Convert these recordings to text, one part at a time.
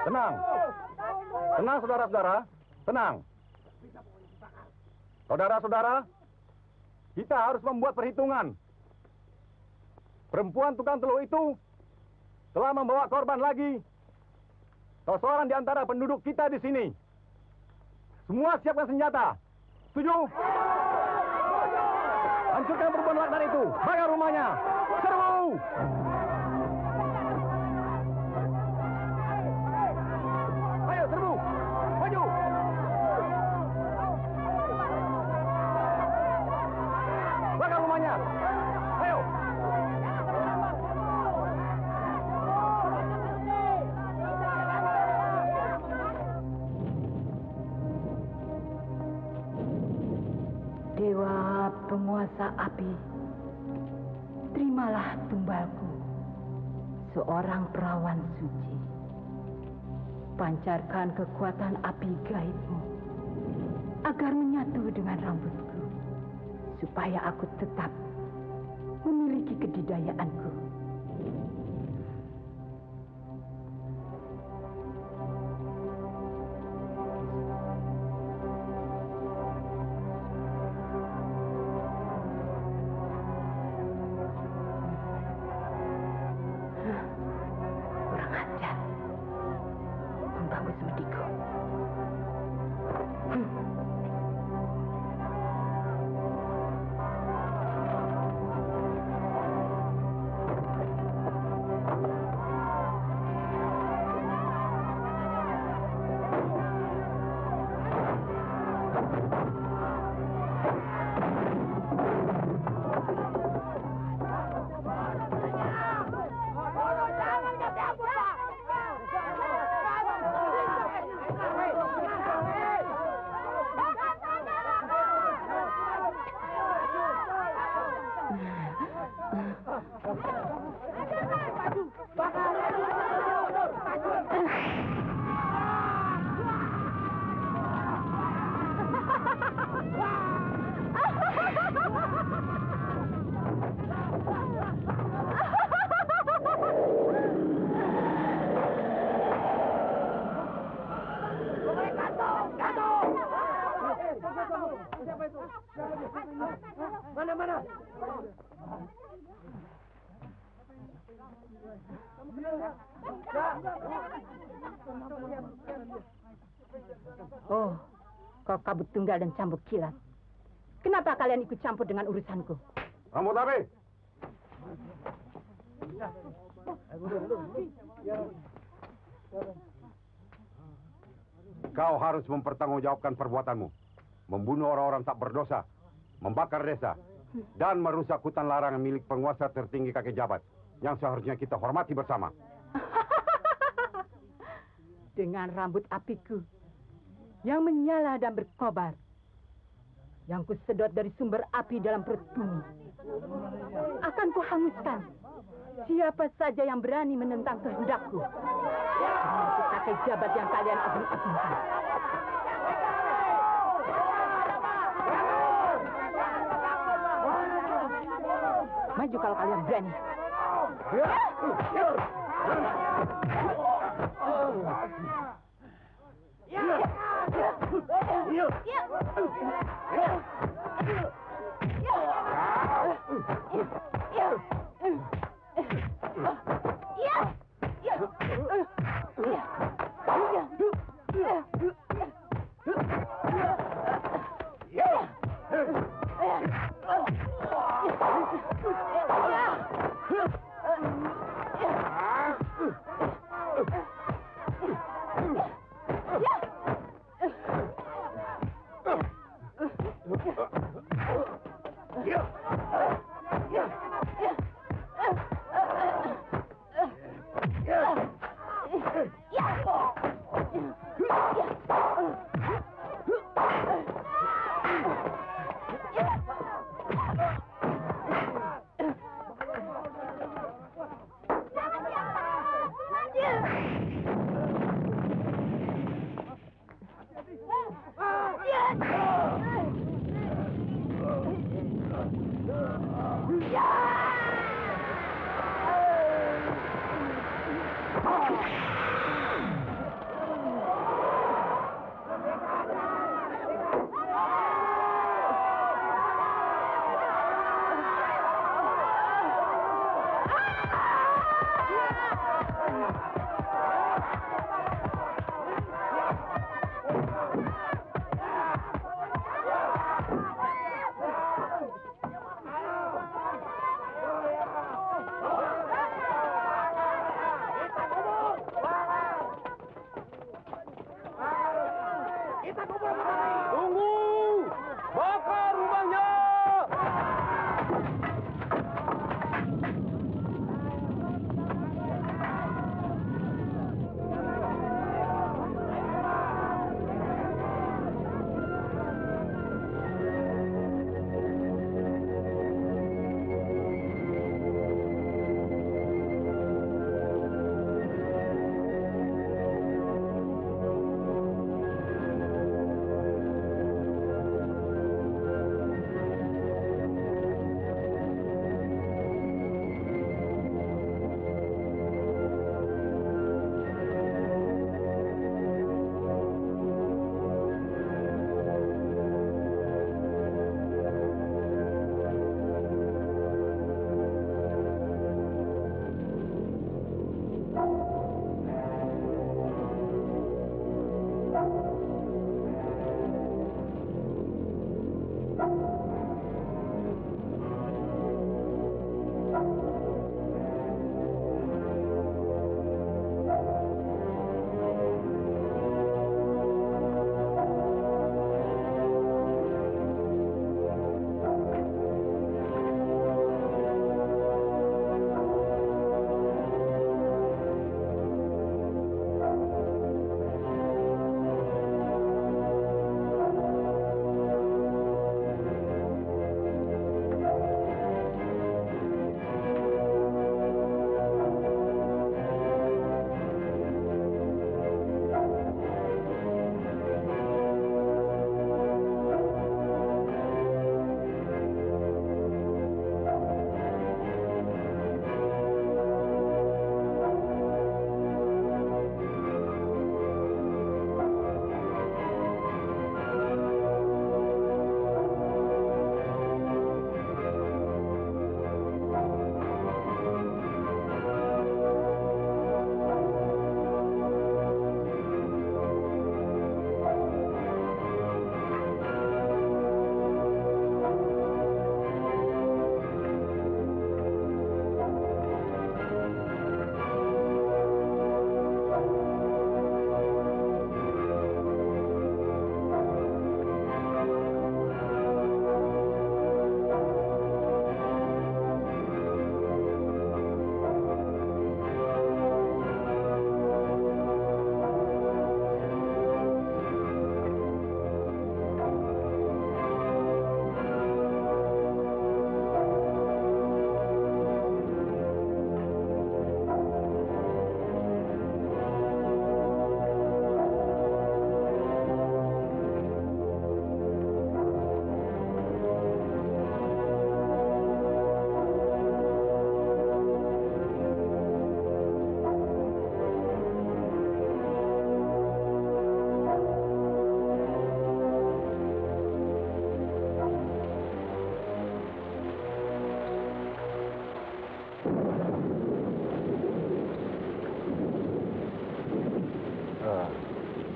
Tenang. Tenang, saudara-saudara. Tenang. Saudara-saudara, kita harus membuat perhitungan. Perempuan tukang telur itu telah membawa korban lagi. Salah seorang di antara penduduk kita di sini. Semua siapkan senjata. Setuju? Hancurkan perempuan laknat itu. Bakar rumahnya. Serbu! Ayo, serbu! Maju! Bakar rumahnya. Ayo! Dewa penguasa api, terimalah tumbalku, seorang perawan suci. Pancarkan kekuatan api gaibmu, agar menyatu dengan rambutku, supaya aku tetap memiliki kedidayaanku. Oh, kau kabut tunggal dan cambuk kilat. Kenapa kalian ikut campur dengan urusanku? Rambut api! Kau harus mempertanggungjawabkan perbuatanmu. Membunuh orang-orang tak berdosa, membakar desa, dan merusak hutan larangan milik penguasa tertinggi kakek jabat, yang seharusnya kita hormati bersama. Dengan rambut apiku yang menyala dan berkobar, yang kusedot dari sumber api dalam perut bumi, akan kuhanguskan siapa saja yang berani menentang kehendakku. Termasuk kakek jabat yang kalian agung-agungkan. Maju kalau kalian berani. Tunggu! Bakar rumahnya!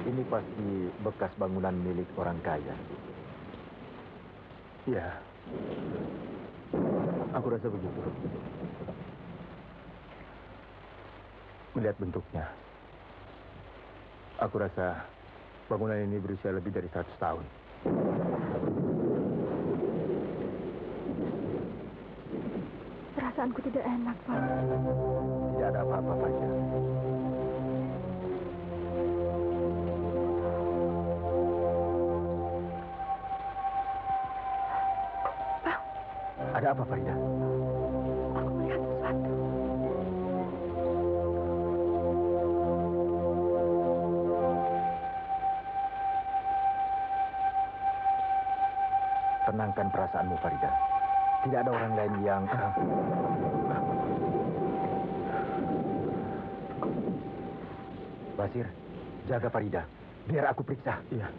Ini pasti bekas bangunan milik orang kaya. Iya. Aku rasa begitu. Melihat bentuknya. Aku rasa bangunan ini berusia lebih dari 100 tahun. Perasaanku tidak enak, Pak. Tidak ada apa-apa, Fajar. Ada apa, Farida? Aku melihat sesuatu. Tenangkan perasaanmu, Farida. Tidak ada orang lain yang... Basir, jaga Farida. Biar aku periksa. Iya.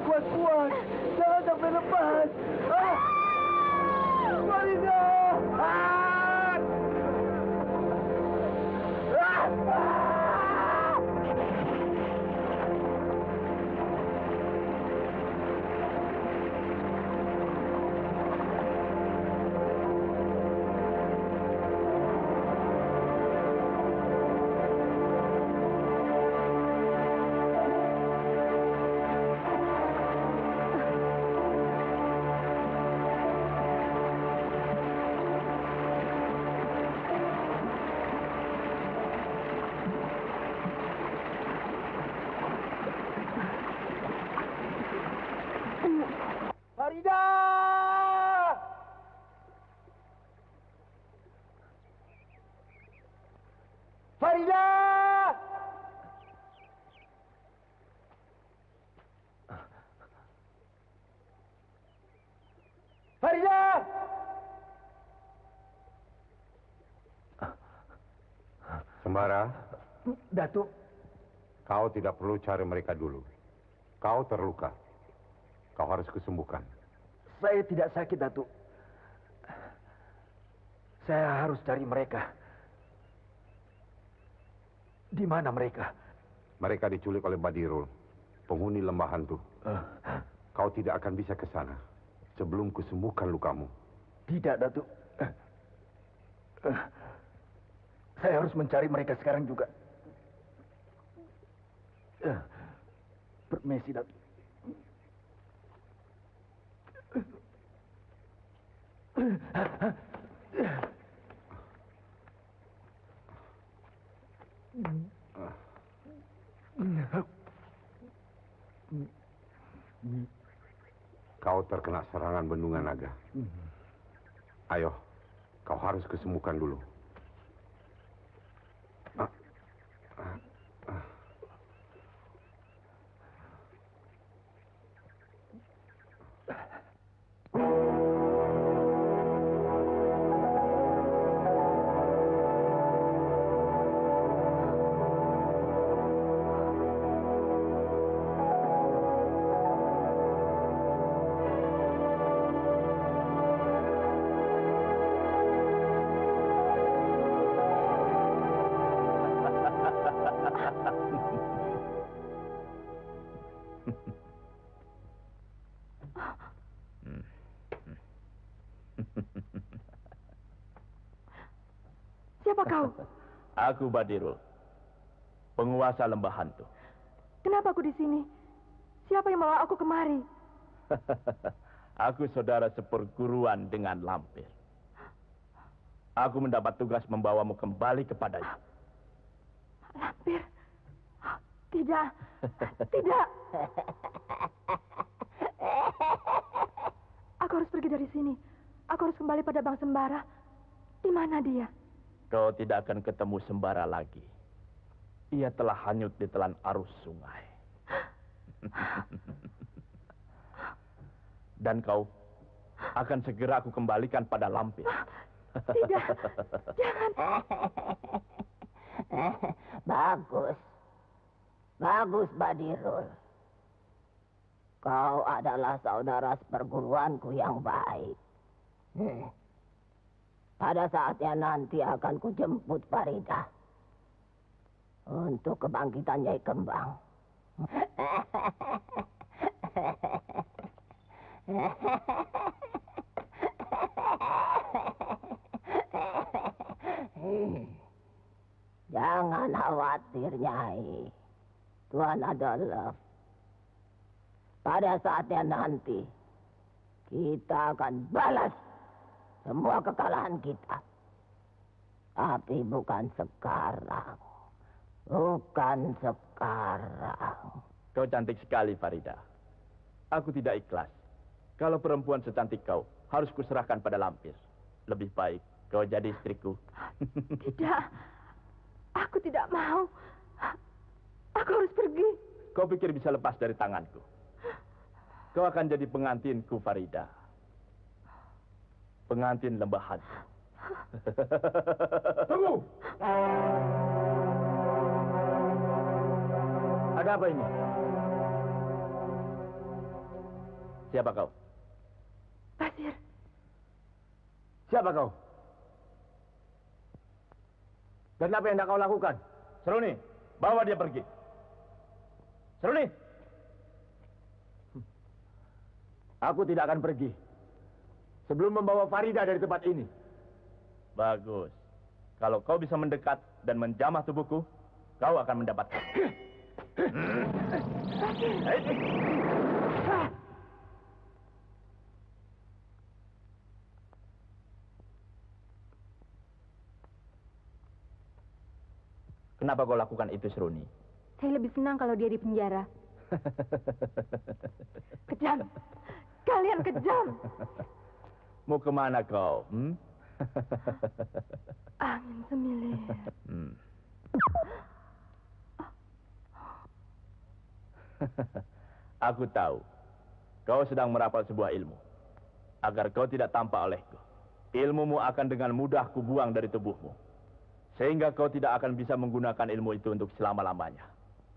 Kuat-kuat. Jangan sampai lepas. Farida! Farida! Farida! Farida! Sembara, Datuk, kau tidak perlu cari mereka dulu. Kau terluka. Kau harus kesembuhkan. saya tidak sakit, Datuk. Saya harus cari mereka. Di mana mereka? Mereka diculik oleh Badirul, penghuni lembah hantu. Kau tidak akan bisa ke sana sebelum kusembuhkan lukamu. Tidak, Datuk. Saya harus mencari mereka sekarang juga. Permisi, Datuk. Kau terkena serangan bendungan naga. Ayo, kau harus kesembuhkan dulu. Siapa kau? Aku Badirul, penguasa lembah hantu. Kenapa aku di sini? Siapa yang bawa aku kemari? Aku saudara seperguruan dengan Lampir. Aku mendapat tugas membawamu kembali kepadanya. Lampir? Tidak, tidak. Aku harus pergi dari sini. Aku harus kembali pada Bang Sembara. Di mana dia? Kau tidak akan ketemu Sembara lagi. Ia telah hanyut di telan arus sungai. Dan kau akan segera aku kembalikan pada Lampir. Tidak, jangan. Bagus. Bagus, Badirul. Kau adalah saudara seperguruanku yang baik. Pada saatnya nanti akan kujemput Farida untuk kebangkitan Nyai Kembang. Jangan khawatir, Nyai. Tuan Adolf. Pada saatnya nanti, kita akan balas semua kekalahan kita. Tapi bukan sekarang. Bukan sekarang. Kau cantik sekali, Farida. Aku tidak ikhlas. Kalau perempuan secantik kau, harus kuserahkan pada Lampir. Lebih baik kau jadi istriku. Tidak. Aku tidak mau. Aku harus pergi. Kau pikir bisa lepas dari tanganku? Kau akan jadi pengantinku, Farida. Pengantin lembah hantu. Tunggu! Ada apa ini? Siapa kau? Basir, Siapa kau? Dan apa yang hendak kau lakukan? Seruni, bawa dia pergi. Seruni. Aku tidak akan pergi sebelum membawa Farida dari tempat ini. Bagus. Kalau kau bisa mendekat dan menjamah tubuhku, kau akan mendapatkan. Kenapa kau lakukan itu, Seruni? saya lebih senang kalau dia di penjara. Kejam. Kalian kejam. Mau kemana kau? Angin semilir. Aku tahu. Kau sedang merapal sebuah ilmu. Agar kau tidak tampak olehku. Ilmumu akan dengan mudah kubuang dari tubuhmu. Sehingga kau tidak akan bisa menggunakan ilmu itu untuk selama-lamanya.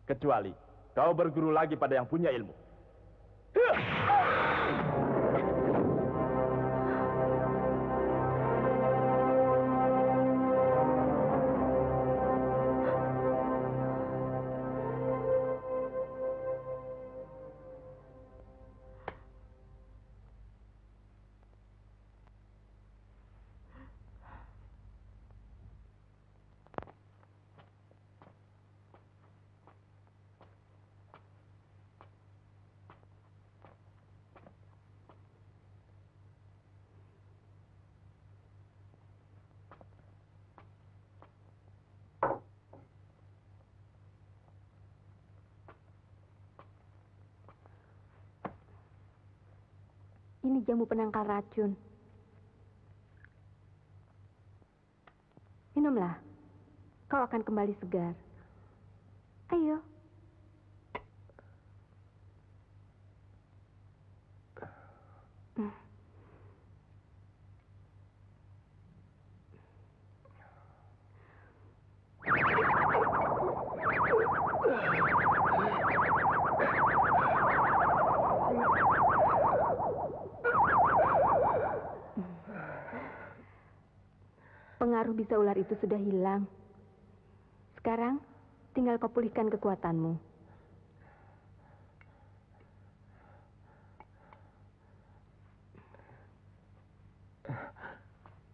Kecuali kau berguru lagi pada yang punya ilmu. Ini jamu penangkal racun. Minumlah. Kau akan kembali segar. Ayo. Pengaruh bisa ular itu sudah hilang. Sekarang, tinggal kau pulihkan kekuatanmu.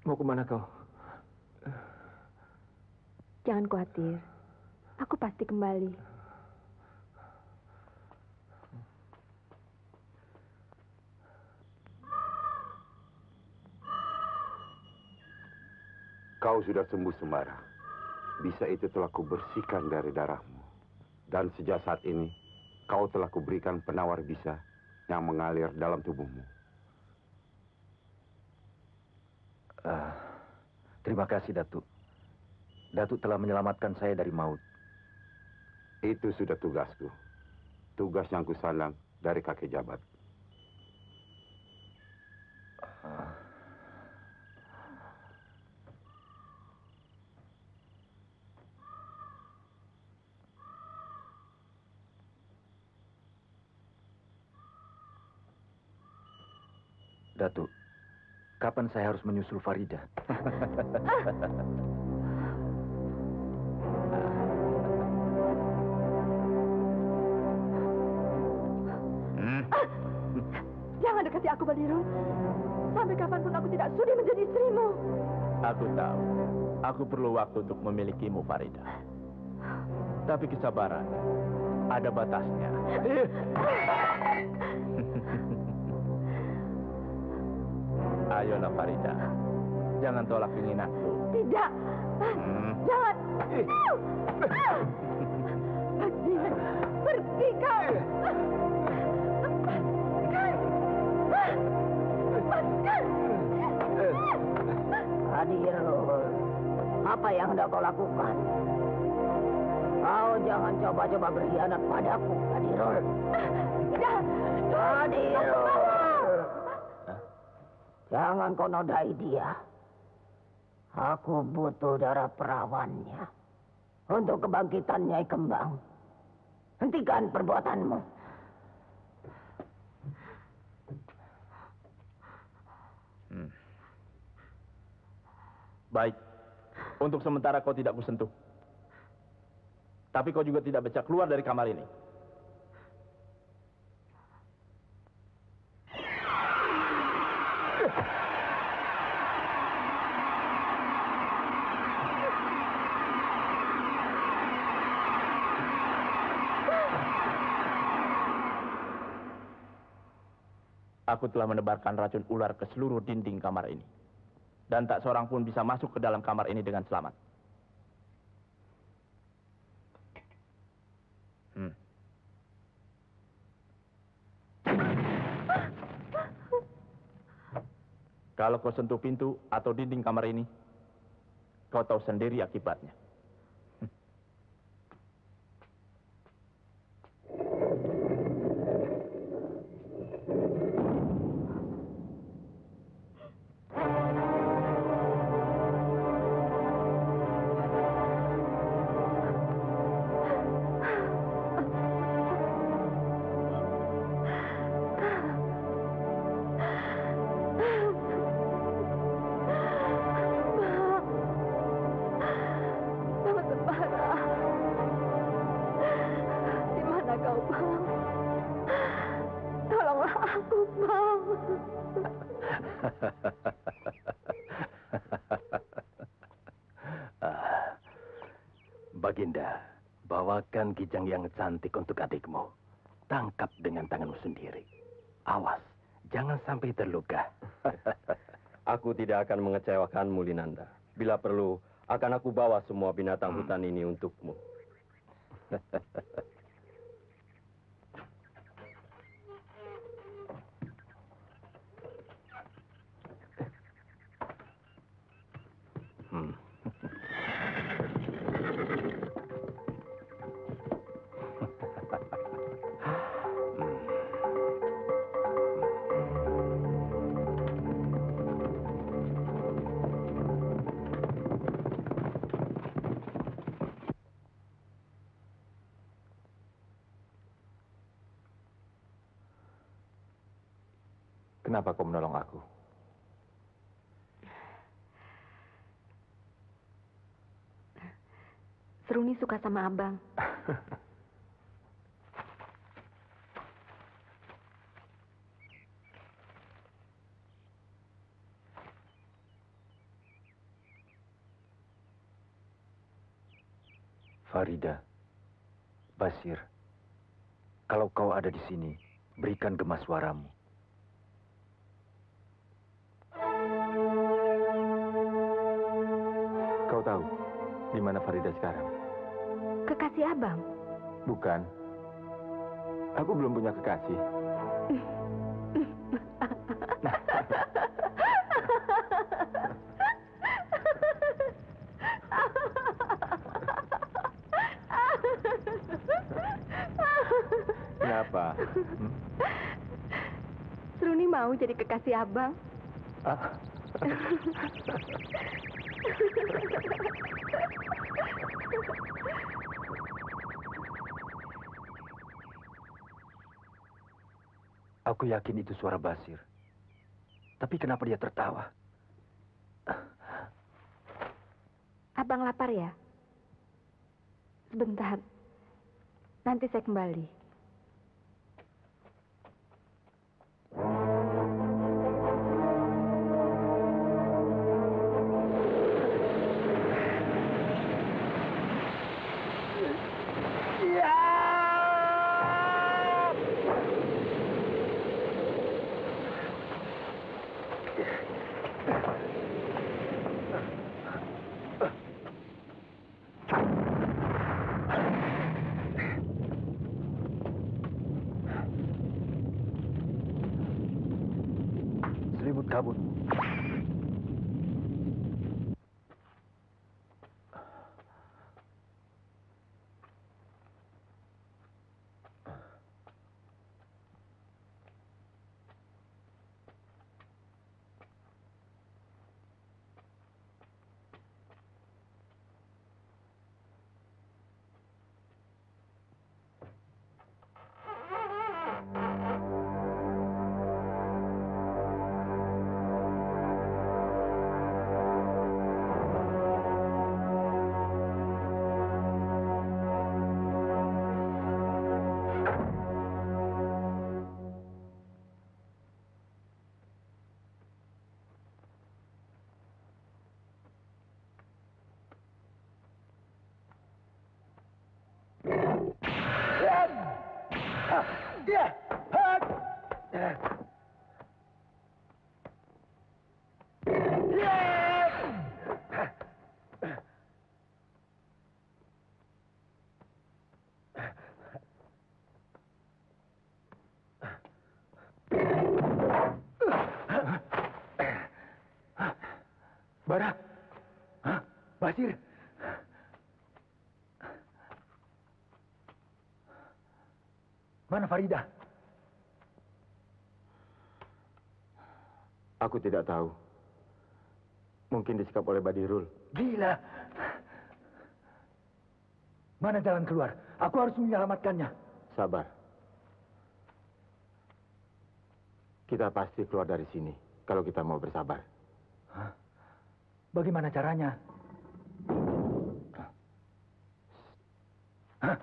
Mau kemana kau? Jangan khawatir. Aku pasti kembali. Kau sudah sembuh sembara. Bisa itu telah kubersihkan dari darahmu. Dan sejak saat ini, kau telah kuberikan penawar bisa yang mengalir dalam tubuhmu. Terima kasih, Datuk. Datuk telah menyelamatkan saya dari maut. Itu sudah tugasku. Tugas yang kusandang dari kakek jabat. Datuk, kapan saya harus menyusul Farida? Jangan dekati aku, Badirul. Sampai kapanpun aku tidak sudi menjadi istrimu. Aku tahu. Aku perlu waktu untuk memilikimu, Farida. Tapi kesabaran ada batasnya. Ayolah, Farida. Jangan tolak keinginanku. Tidak. Jangan. Badir, pergi kau. Badirul, apa yang hendak kau lakukan? Kau jangan coba-coba berkhianat padaku, Badirul. Badirul, jangan kau nodai dia. Aku butuh darah perawannya untuk kebangkitan Nyai Kembang. Hentikan perbuatanmu. Baik. Untuk sementara kau tidak kusentuh. Tapi kau juga tidak bisa keluar dari kamar ini. Aku telah menebarkan racun ular ke seluruh dinding kamar ini. Dan tak seorang pun bisa masuk ke dalam kamar ini dengan selamat. Kalau kau sentuh pintu atau dinding kamar ini, kau tahu sendiri akibatnya. Baginda, bawakan kijang yang cantik untuk adikmu. Tangkap dengan tanganmu sendiri. Awas, jangan sampai terluka. Aku tidak akan mengecewakanmu, Linanda. Bila perlu, akan aku bawa semua binatang hutan ini untukmu. Kenapa kau menolong aku? Seruni suka sama abang. Farida, Basir, kalau kau ada di sini, berikan gema suaramu. Kau tahu di mana Farida sekarang? Kekasih abang. Bukan. Aku belum punya kekasih. Kenapa? Seruni mau jadi kekasih abang. Aku yakin itu suara Basir. Tapi kenapa dia tertawa? Abang lapar ya? Sebentar. Nanti saya kembali. Selimut kabut. Bara? Hah? Basir? Mana Farida? Aku tidak tahu. Mungkin disekap oleh Badirul. Gila. Mana jalan keluar? Aku harus menyelamatkannya. Sabar. Kita pasti keluar dari sini kalau kita mau bersabar. Hah? Bagaimana caranya? Hah?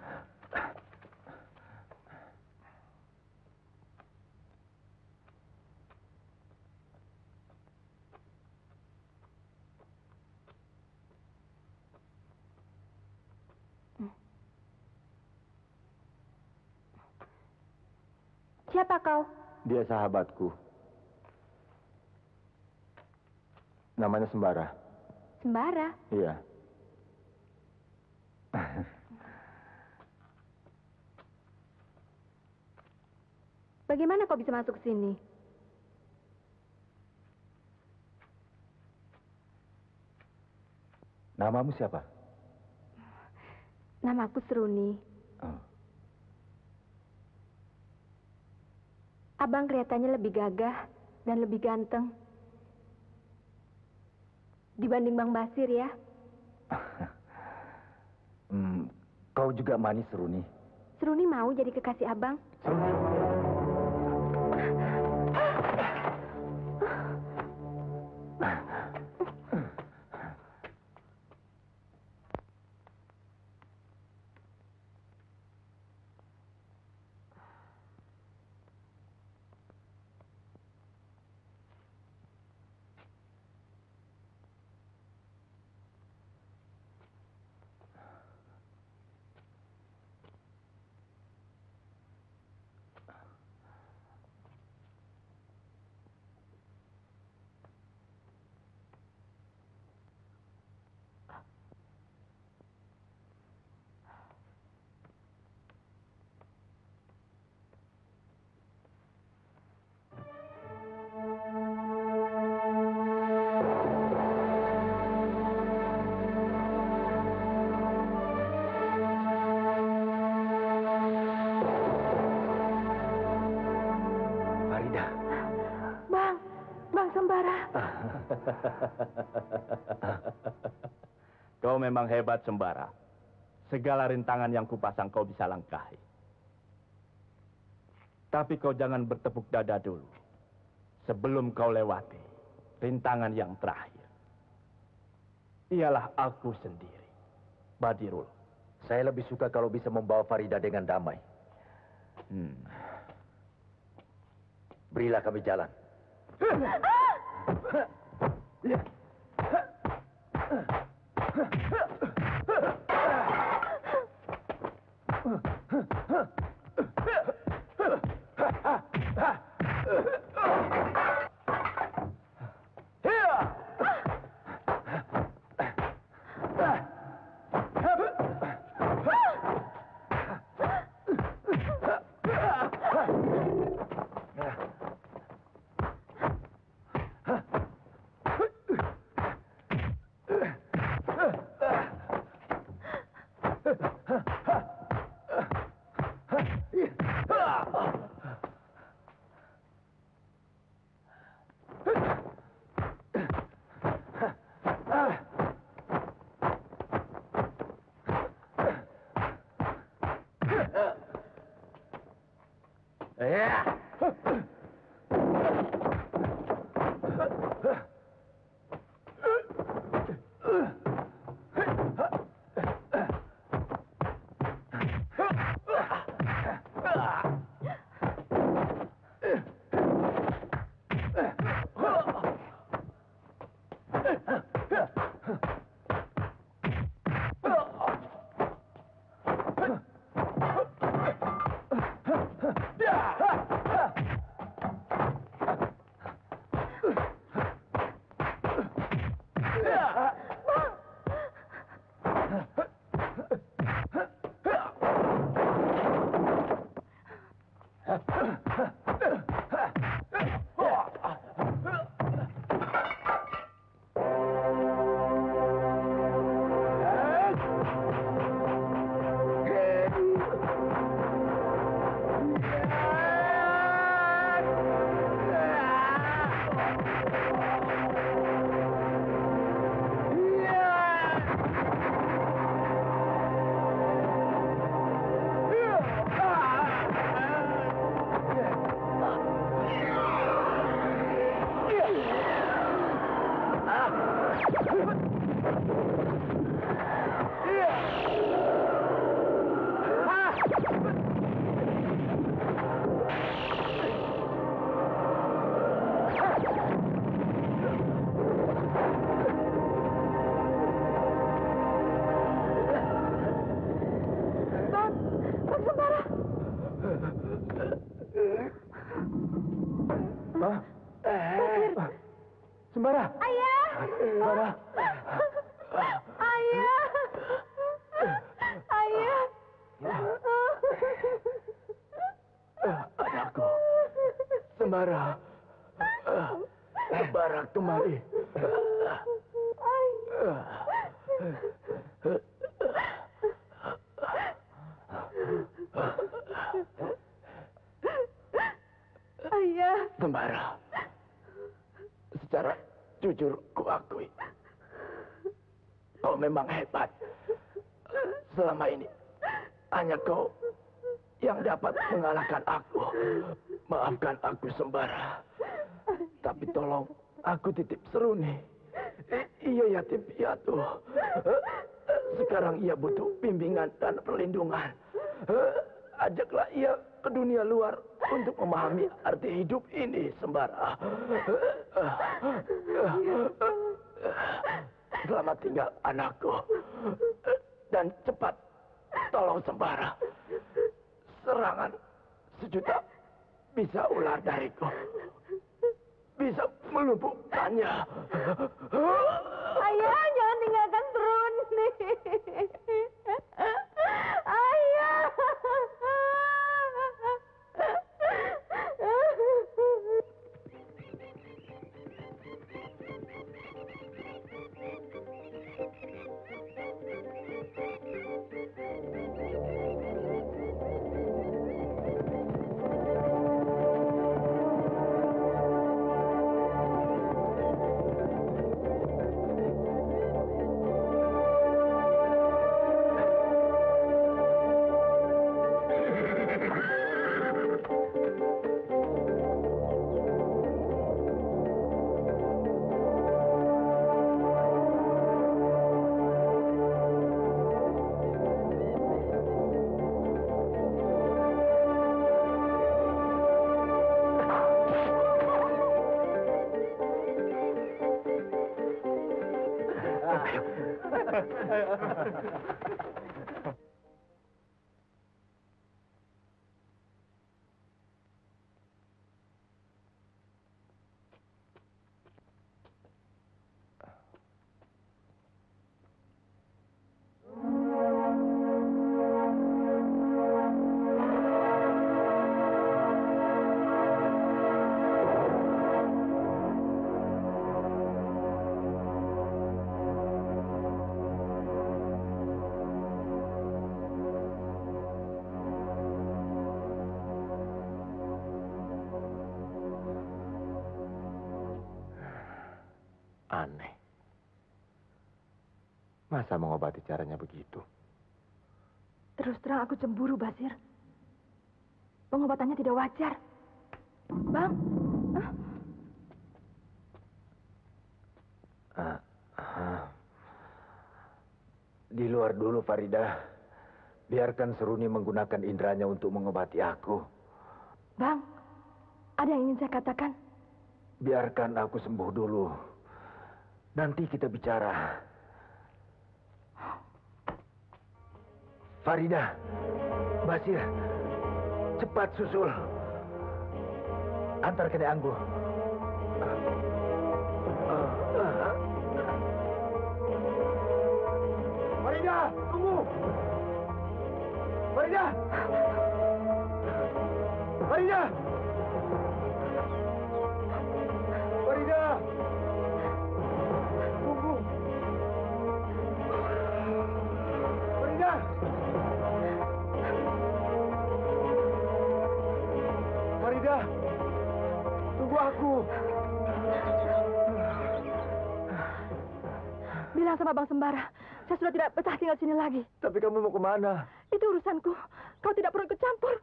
Siapa kau? Dia sahabatku. Namanya Sembara. Sembara. Iya. Bagaimana kau bisa masuk ke sini? Namamu siapa? Namaku Seruni. Oh. Abang kelihatannya lebih gagah dan lebih ganteng dibanding Bang Basir ya. Kau juga manis, Seruni. Seruni mau jadi kekasih abang. Farida. Bang Sembara. Kau memang hebat, Sembara. Segala rintangan yang kupasang kau bisa langkahi. Tapi kau jangan bertepuk dada dulu. Sebelum kau lewati rintangan yang terakhir. Ialah aku sendiri, Badirul. Saya lebih suka kalau bisa membawa Farida dengan damai. Berilah kami jalan. Yeah! Sembara. Hah? Basir. Sembara. Ayah. Sembara. Ayah. Ayah. Anakku. Sembara. Sembara kembali. Ayah. Sembara. Secara jujur kuakui. Kau memang hebat. Selama ini hanya kau yang dapat mengalahkan aku. Maafkan aku Sembara. Tapi tolong aku titip Seruni. Ia yatim piatu. Sekarang ia butuh bimbingan dan perlindungan. Ajaklah ia ke dunia luar untuk memahami arti hidup ini, Sembara. Selamat tinggal anakku. Dan cepat tolong Sembara. Serangan sejuta bisa ular dariku. Bisa melumpuhkannya. Ayah, jangan tinggalkan Seruni. Ayah. Aneh. Masa mengobati caranya begitu? Terus terang aku cemburu, Basir. Pengobatannya tidak wajar. Bang. Di luar dulu, Farida. Biarkan Seruni menggunakan indranya untuk mengobati aku. Bang, ada yang ingin saya katakan? Biarkan aku sembuh dulu. Nanti kita bicara. Farida, Basir, cepat susul. Antar ke Anggu. Farida, tunggu. Farida. Farida. Farida. Tunggu. Farida. Farida. Tunggu aku. Bilang sama Bang Sembara, saya sudah tidak betah tinggal sini lagi. Tapi kamu mau kemana? Itu urusanku. Kau tidak perlu ikut campur.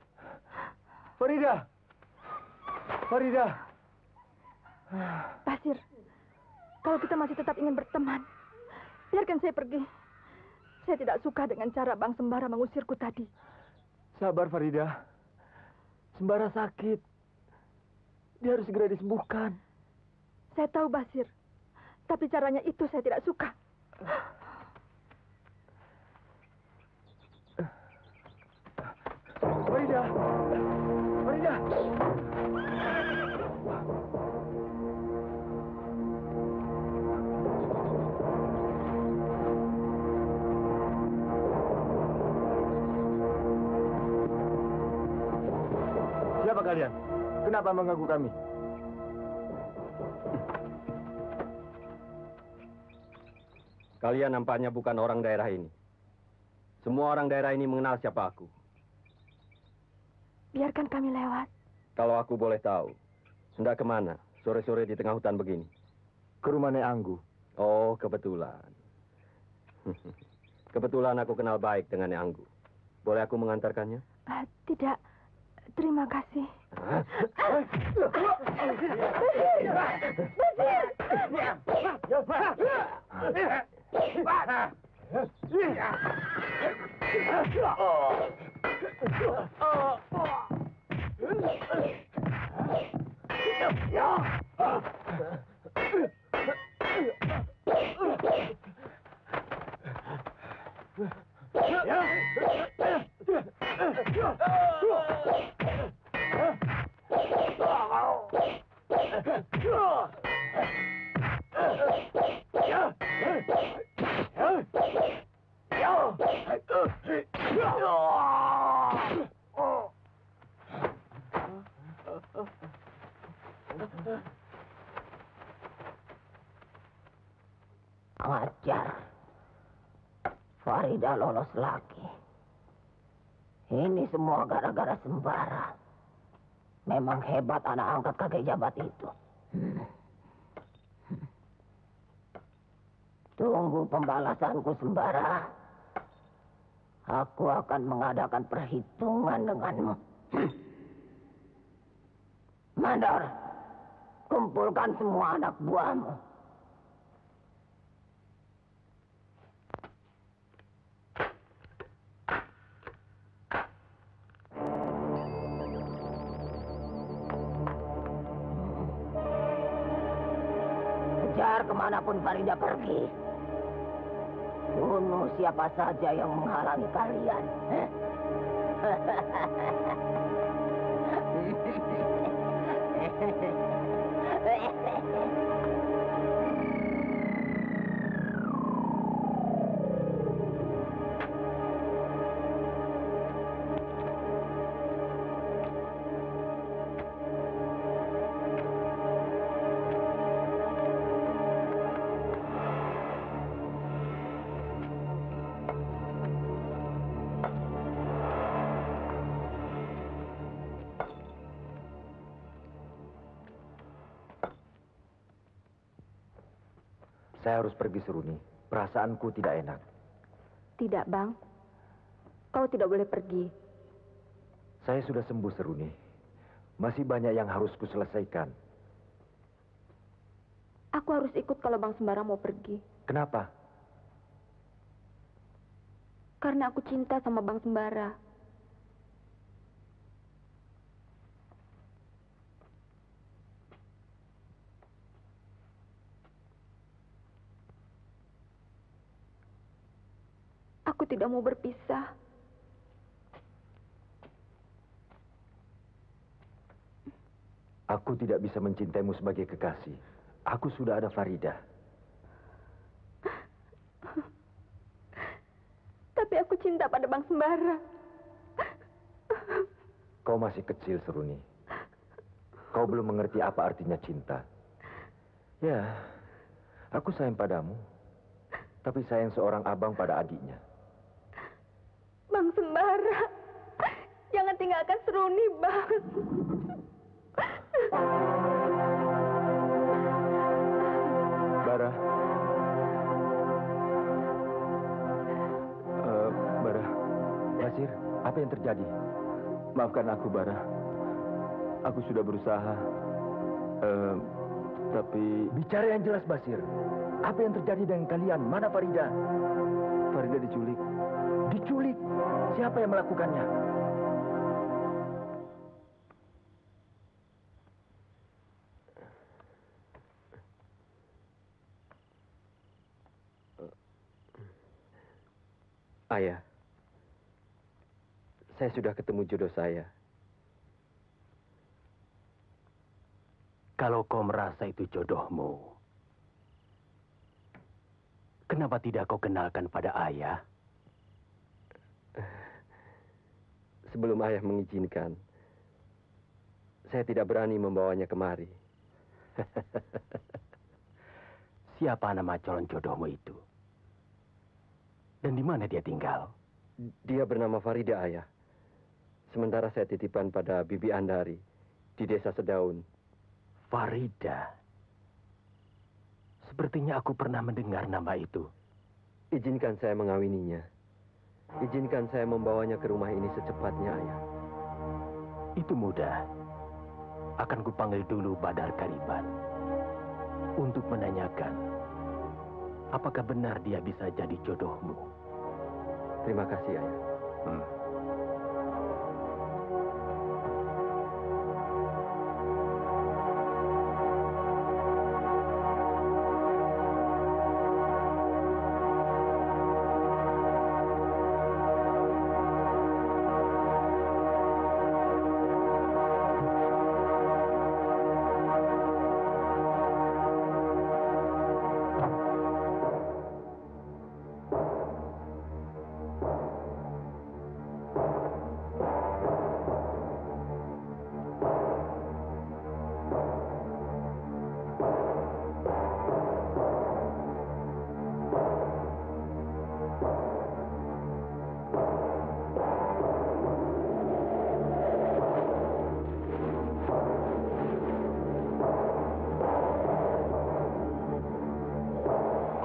Farida. Farida. Basir, kalau kita masih tetap ingin berteman, biarkan saya pergi. Saya tidak suka dengan cara Bang Sembara mengusirku tadi. Sabar, Farida. Sembara sakit. Dia harus segera disembuhkan. Saya tahu, Basir. Tapi caranya itu saya tidak suka. Farida. Siapa kalian? Kenapa mengganggu kami? Kalian nampaknya bukan orang daerah ini. Semua orang daerah ini mengenal siapa aku. Biarkan kami lewat. Kalau aku boleh tahu, hendak kemana sore-sore di tengah hutan begini? Ke rumah Nek Anggu. Oh, kebetulan. Kebetulan aku kenal baik dengan Nek Anggu. Boleh aku mengantarkannya? Tidak. Terima kasih. Ajar. Farida lolos lagi. Ini semua gara-gara Sembara. Memang hebat anak angkat kakek jabat itu. Tunggu pembalasanku, Sembara. Aku akan mengadakan perhitungan denganmu. Mandor, kumpulkan semua anak buahmu. Kejar kemanapun Farida pergi. Bunuh siapa saja yang menghalangi kalian. Saya harus pergi, Seruni. Perasaanku tidak enak. Tidak, Bang. Kau tidak boleh pergi. Saya sudah sembuh, Seruni. Masih banyak yang harus kuselesaikan. Aku harus ikut kalau Bang Sembara mau pergi. Kenapa? Karena aku cinta sama Bang Sembara. Aku tidak mau berpisah. Aku tidak bisa mencintaimu sebagai kekasih. Aku sudah ada Farida. Tapi aku cinta pada Bang Sembara. Kau masih kecil, Seruni. Kau belum mengerti apa artinya cinta. Ya, aku sayang padamu. Tapi sayang seorang abang pada adiknya. Bang Sembara, jangan tinggalkan Seruni, Bang. Bara. Bara. Basir, apa yang terjadi? Maafkan aku, Bara. Aku sudah berusaha. Tapi... Bicara yang jelas, Basir. Apa yang terjadi dengan kalian? Mana Farida? Farida diculik. Diculik? Siapa yang melakukannya? Ayah, saya sudah ketemu jodoh saya. Kalau kau merasa itu jodohmu, kenapa tidak kau kenalkan pada ayah? Sebelum ayah mengizinkan, saya tidak berani membawanya kemari. Siapa nama calon jodohmu itu? Dan di mana dia tinggal? Dia bernama Farida, ayah. Sementara saya titipan pada Bibi Andari di desa Sedaun. Farida. Sepertinya aku pernah mendengar nama itu. Izinkan saya mengawininya. Izinkan saya membawanya ke rumah ini secepatnya, ayah. Itu mudah. Akan kupanggil dulu Badar Kariban untuk menanyakan apakah benar dia bisa jadi jodohmu. Terima kasih, ayah.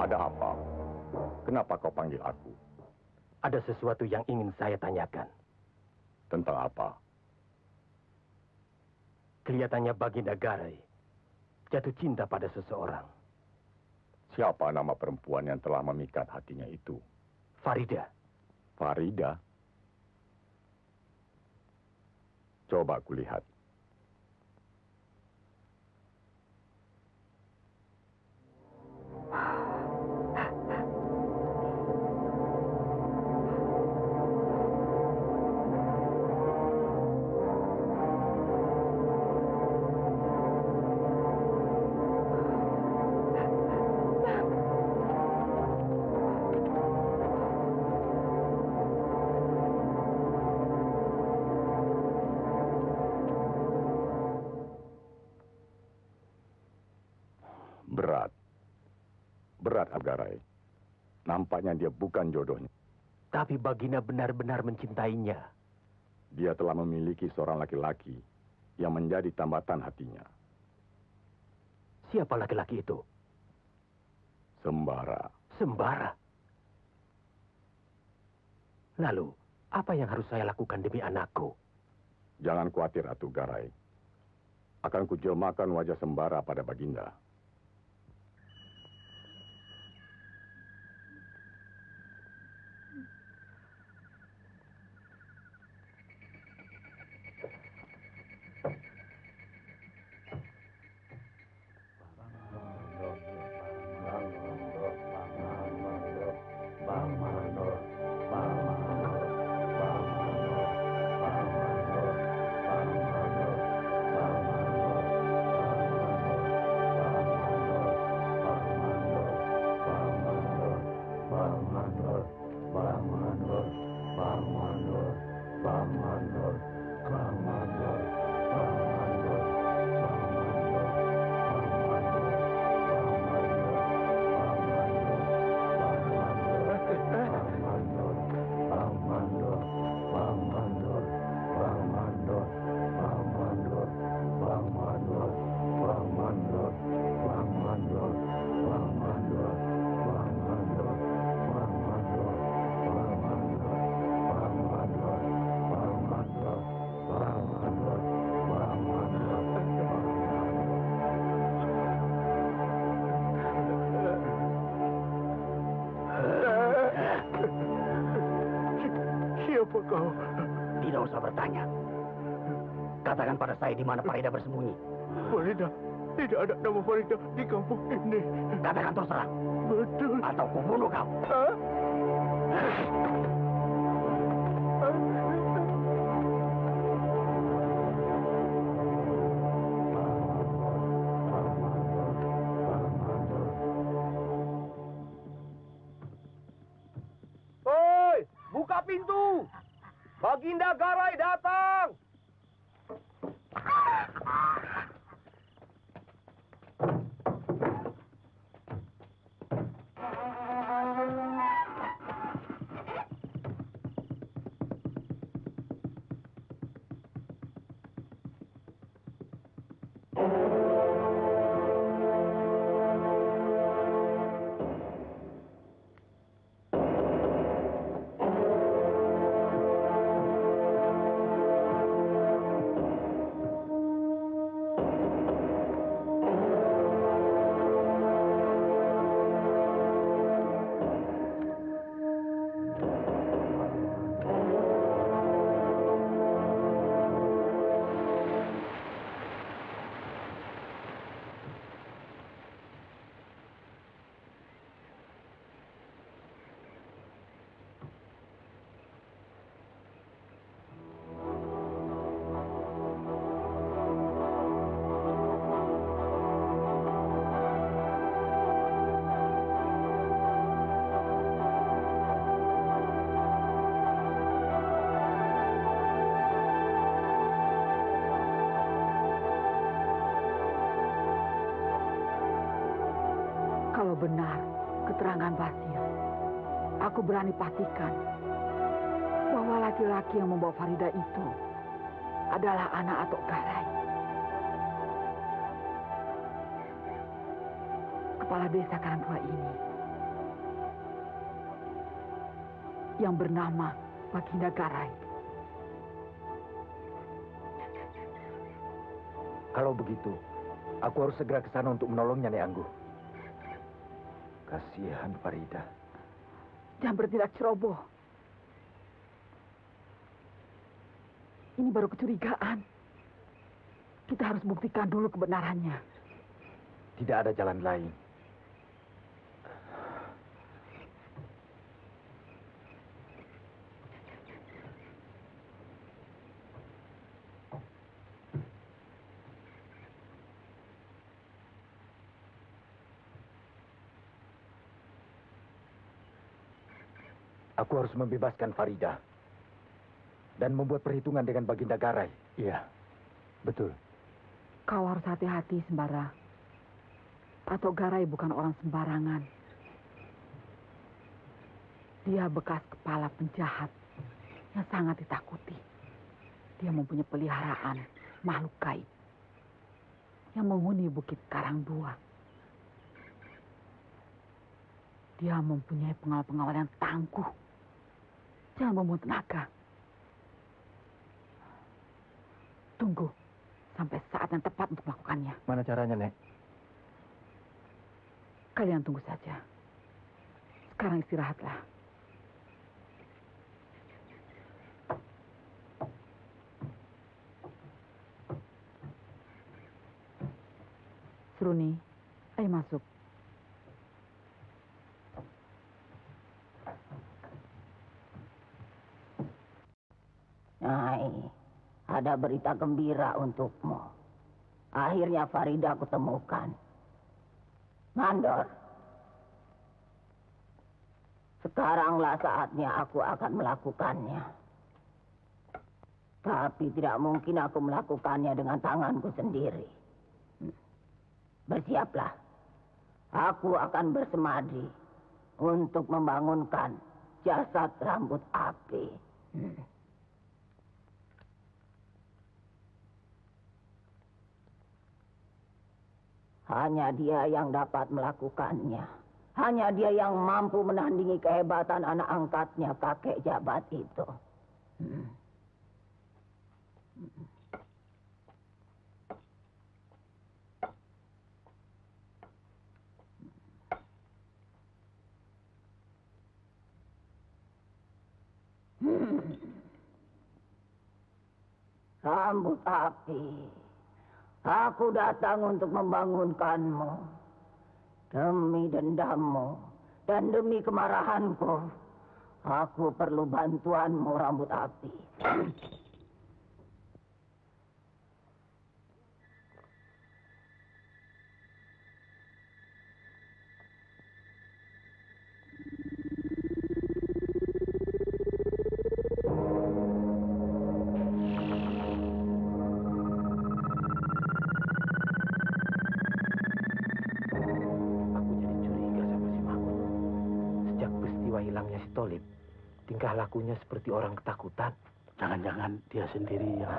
Ada apa? Kenapa kau panggil aku? Ada sesuatu yang ingin saya tanyakan. Tentang apa? Kelihatannya Baginda Garai jatuh cinta pada seseorang. Siapa nama perempuan yang telah memikat hatinya itu? Farida. Farida? Coba kulihat. Berat Agarai. Nampaknya dia bukan jodohnya. Tapi Baginda benar-benar mencintainya. Dia telah memiliki seorang laki-laki yang menjadi tambatan hatinya. Siapa laki-laki itu? Sembara. Sembara? Lalu, apa yang harus saya lakukan demi anakku? Jangan khawatir, Atu Garai. Akan kujelmakan wajah Sembara pada Baginda. Siapa kau? Tidak usah bertanya. Katakan pada saya di mana Farida bersembunyi. Farida? Tidak ada nama Farida di kampung ini. Katakan terus terang. Betul. Atau kubunuh kau. Baginda Garai datang! Kalau benar keterangan Basir, aku berani pastikan bahwa laki-laki yang membawa Farida itu adalah anak Atok Garai, kepala desa Karangdua ini, yang bernama Baginda Garai. Kalau begitu, aku harus segera ke sana untuk menolongnya, Nek Angguh. Kasihan Farida. Jangan bertindak ceroboh. Ini baru kecurigaan. Kita harus buktikan dulu kebenarannya. Tidak ada jalan lain. Aku harus membebaskan Farida dan membuat perhitungan dengan Baginda Garai. Iya, betul. Kau harus hati-hati, Sembara. Atok Garai bukan orang sembarangan. Dia bekas kepala penjahat yang sangat ditakuti. Dia mempunyai peliharaan makhluk gaib yang menghuni Bukit Karangdua. Dia mempunyai pengawal-pengawal yang tangguh. Jangan membuang tenaga. Tunggu sampai saat yang tepat untuk melakukannya. Mana caranya, Nek? Kalian tunggu saja. Sekarang istirahatlah. Seruni, ayo masuk. Nyai, ada berita gembira untukmu. Akhirnya Farida aku temukan. Mandor, sekaranglah saatnya aku akan melakukannya. Tapi tidak mungkin aku melakukannya dengan tanganku sendiri. Bersiaplah. Aku akan bersemadi untuk membangunkan jasad rambut api. Hanya dia yang dapat melakukannya. Hanya dia yang mampu menandingi kehebatan anak angkatnya kakek jabat itu. Rambut api. Aku datang untuk membangunkanmu. Demi dendammu dan demi kemarahanku, aku perlu bantuanmu, rambut api. tingkah lakunya seperti orang ketakutan. Jangan-jangan dia sendiri yang...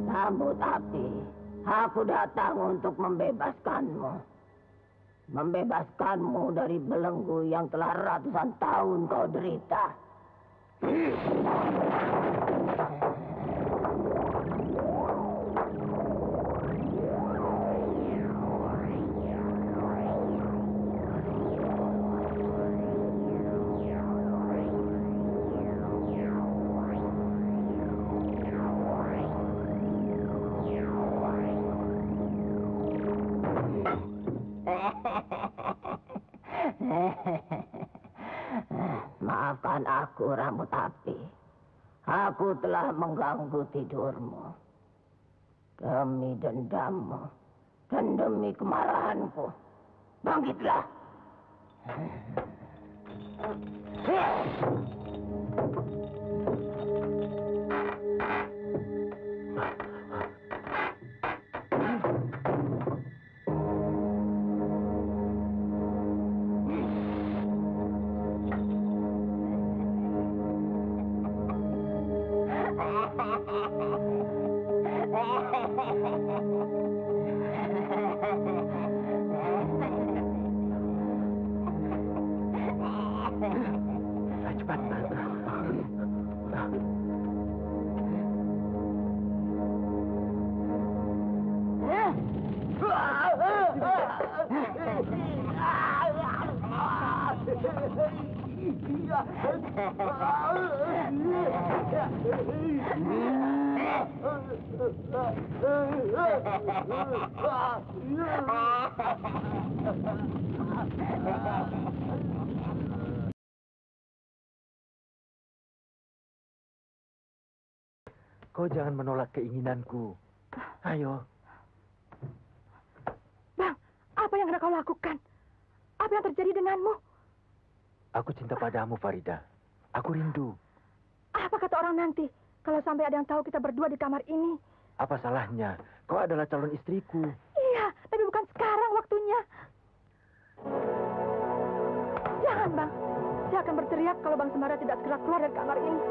Rambut api, aku datang untuk membebaskanmu. Membebaskanmu dari belenggu yang telah ratusan tahun kau derita. Maafkan aku, rambut api. Aku telah mengganggu tidurmu. Demi dendammu dan demi kemarahanku. Bangkitlah. Kau jangan menolak keinginanku. Ayo. Bang, apa yang hendak kau lakukan? Apa yang terjadi denganmu? Aku cinta padamu, Farida. Aku rindu. Apa kata orang nanti kalau sampai ada yang tahu kita berdua di kamar ini? Apa salahnya? Kau adalah calon istriku. Iya, tapi bukan sekarang waktunya. Jangan, Bang. Saya akan berteriak kalau Bang Sembara tidak segera keluar dari kamar ini.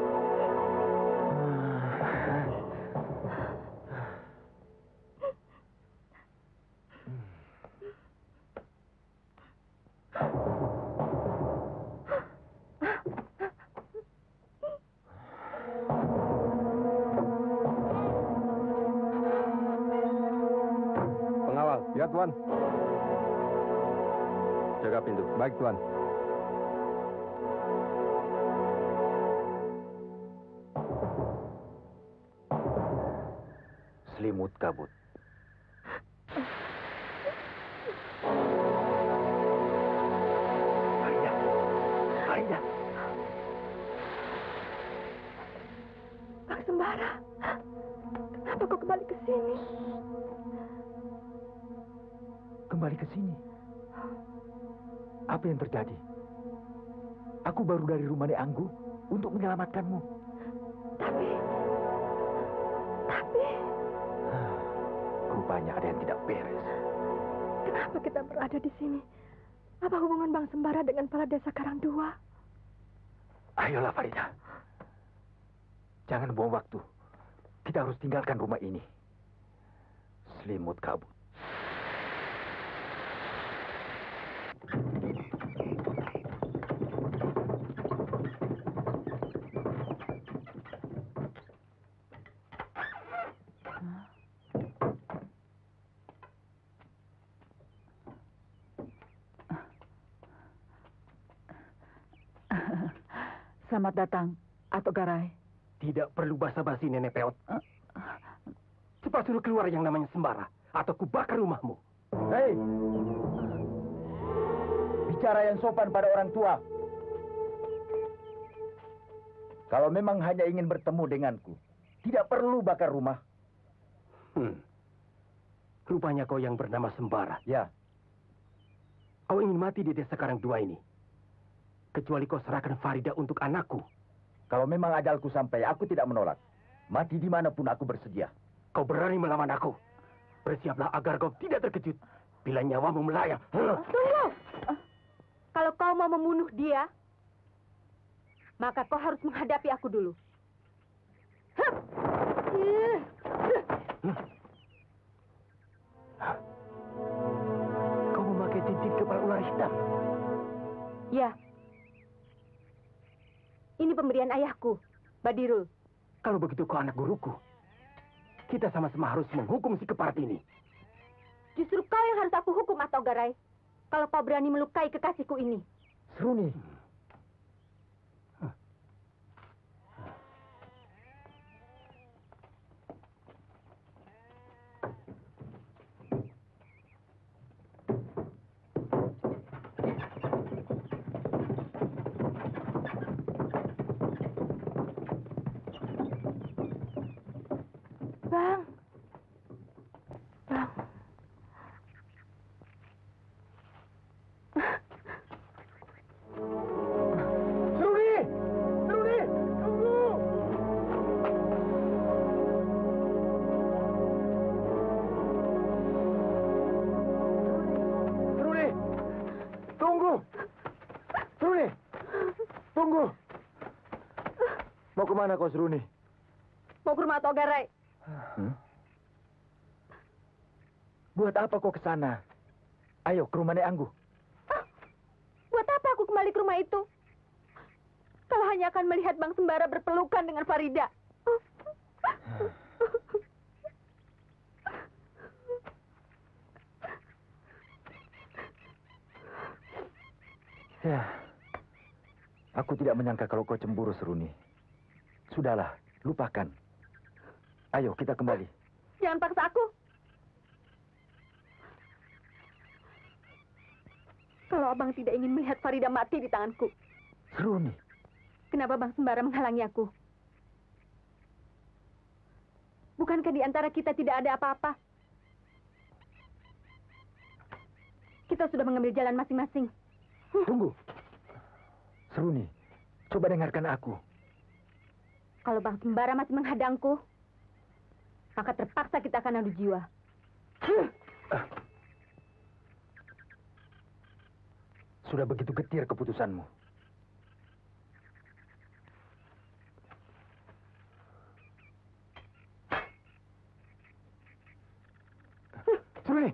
Pengawal, ya Tuan. Jaga pintu. Baik Tuan. Selimut kabut. Farida. Farida. Bang Sembara, kenapa kau kembali ke sini? Kembali ke sini. Apa yang terjadi? Aku baru dari rumah Nek Anggu untuk menyelamatkanmu. Tapi... Rupanya ada yang tidak beres. Kenapa kita berada di sini? Apa hubungan Bang Sembara dengan para desa Karangdua? Ayolah Farida. Jangan buang waktu. Kita harus tinggalkan rumah ini. Selimut kabut. Selamat datang, Atok Garai. Tidak perlu basa-basi, Nenek Peot. Cepat suruh keluar yang namanya Sembara, atau kubakar rumahmu. Hei! Bicara yang sopan pada orang tua. Kalau memang hanya ingin bertemu denganku, tidak perlu bakar rumah. Rupanya kau yang bernama Sembara. Ya. Kau ingin mati di desa Karangdua ini. Kecuali kau serahkan Farida untuk anakku. Kalau memang ajalku sampai, aku tidak menolak. Mati dimanapun aku bersedia. Kau berani melawan aku. Bersiaplah agar kau tidak terkejut bila nyawamu melayang. Tunggu! Kalau kau mau membunuh dia, maka kau harus menghadapi aku dulu. Kau memakai cincin kepala ular hitam? Ya. Ini pemberian ayahku, Badirul. Kalau begitu kau anak guruku. Kita sama-sama harus menghukum si keparat ini. Justru kau yang harus aku hukum, Atok Garai. Kalau kau berani melukai kekasihku ini. Seruni. Bang. Bang. Seruni! Seruni! Tunggu! Seruni! Tunggu! Seruni! Tunggu! Mau kemana kau, Seruni? Mau ke rumah Atok Garai. Buat apa kau ke sana? Ayo, ke rumah Nek Anggu. Buat apa aku kembali ke rumah itu? Kalau hanya akan melihat Bang Sembara berpelukan dengan Farida. Ya, aku tidak menyangka kalau kau cemburu, Seruni. Sudahlah, lupakan. Ayo, kita kembali. Jangan paksa aku. Kalau abang tidak ingin melihat Farida mati di tanganku, Seruni. kenapa Bang Sembara menghalangi aku? Bukankah di antara kita tidak ada apa-apa? Kita sudah mengambil jalan masing-masing. Tunggu. Seruni, coba dengarkan aku. Kalau Bang Sembara masih menghadangku, maka terpaksa kita akan adu jiwa. Sudah begitu getir keputusanmu. Seruni!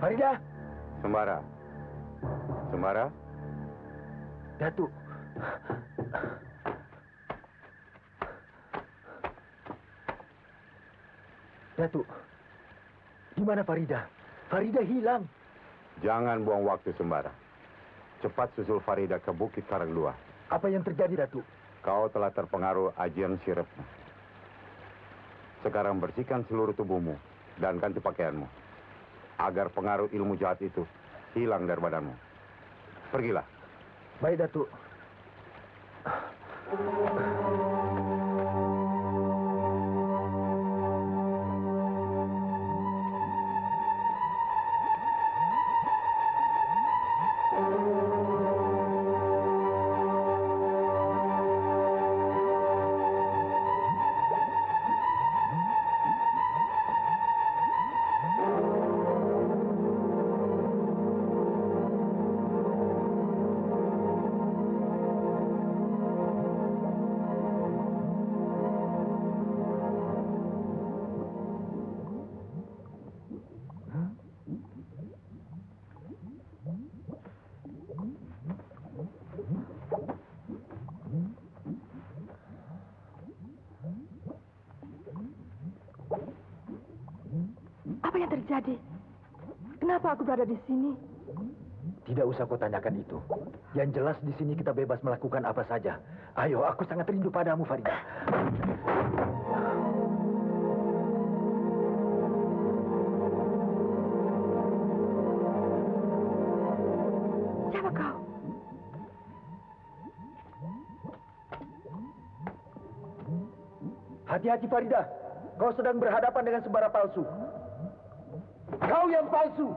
Farida. Sembara. Sembara. Datuk. Datuk. Di mana Farida? Farida hilang. Jangan buang waktu, Sembara. Cepat susul Farida ke Bukit Karangdua. Apa yang terjadi, Datuk? Kau telah terpengaruh ajian sirep. Sekarang bersihkan seluruh tubuhmu dan ganti pakaianmu. Agar pengaruh ilmu jahat itu hilang dari badanmu. Pergilah. Baik, Datuk. Apa yang terjadi? Kenapa aku berada di sini? Tidak usah kau tanyakan itu. Yang jelas di sini kita bebas melakukan apa saja. Ayo, aku sangat rindu padamu, Farida. Siapa kau? Hati-hati, Farida. Kau sedang berhadapan dengan sembara palsu. Kau yang palsu.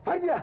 Farida.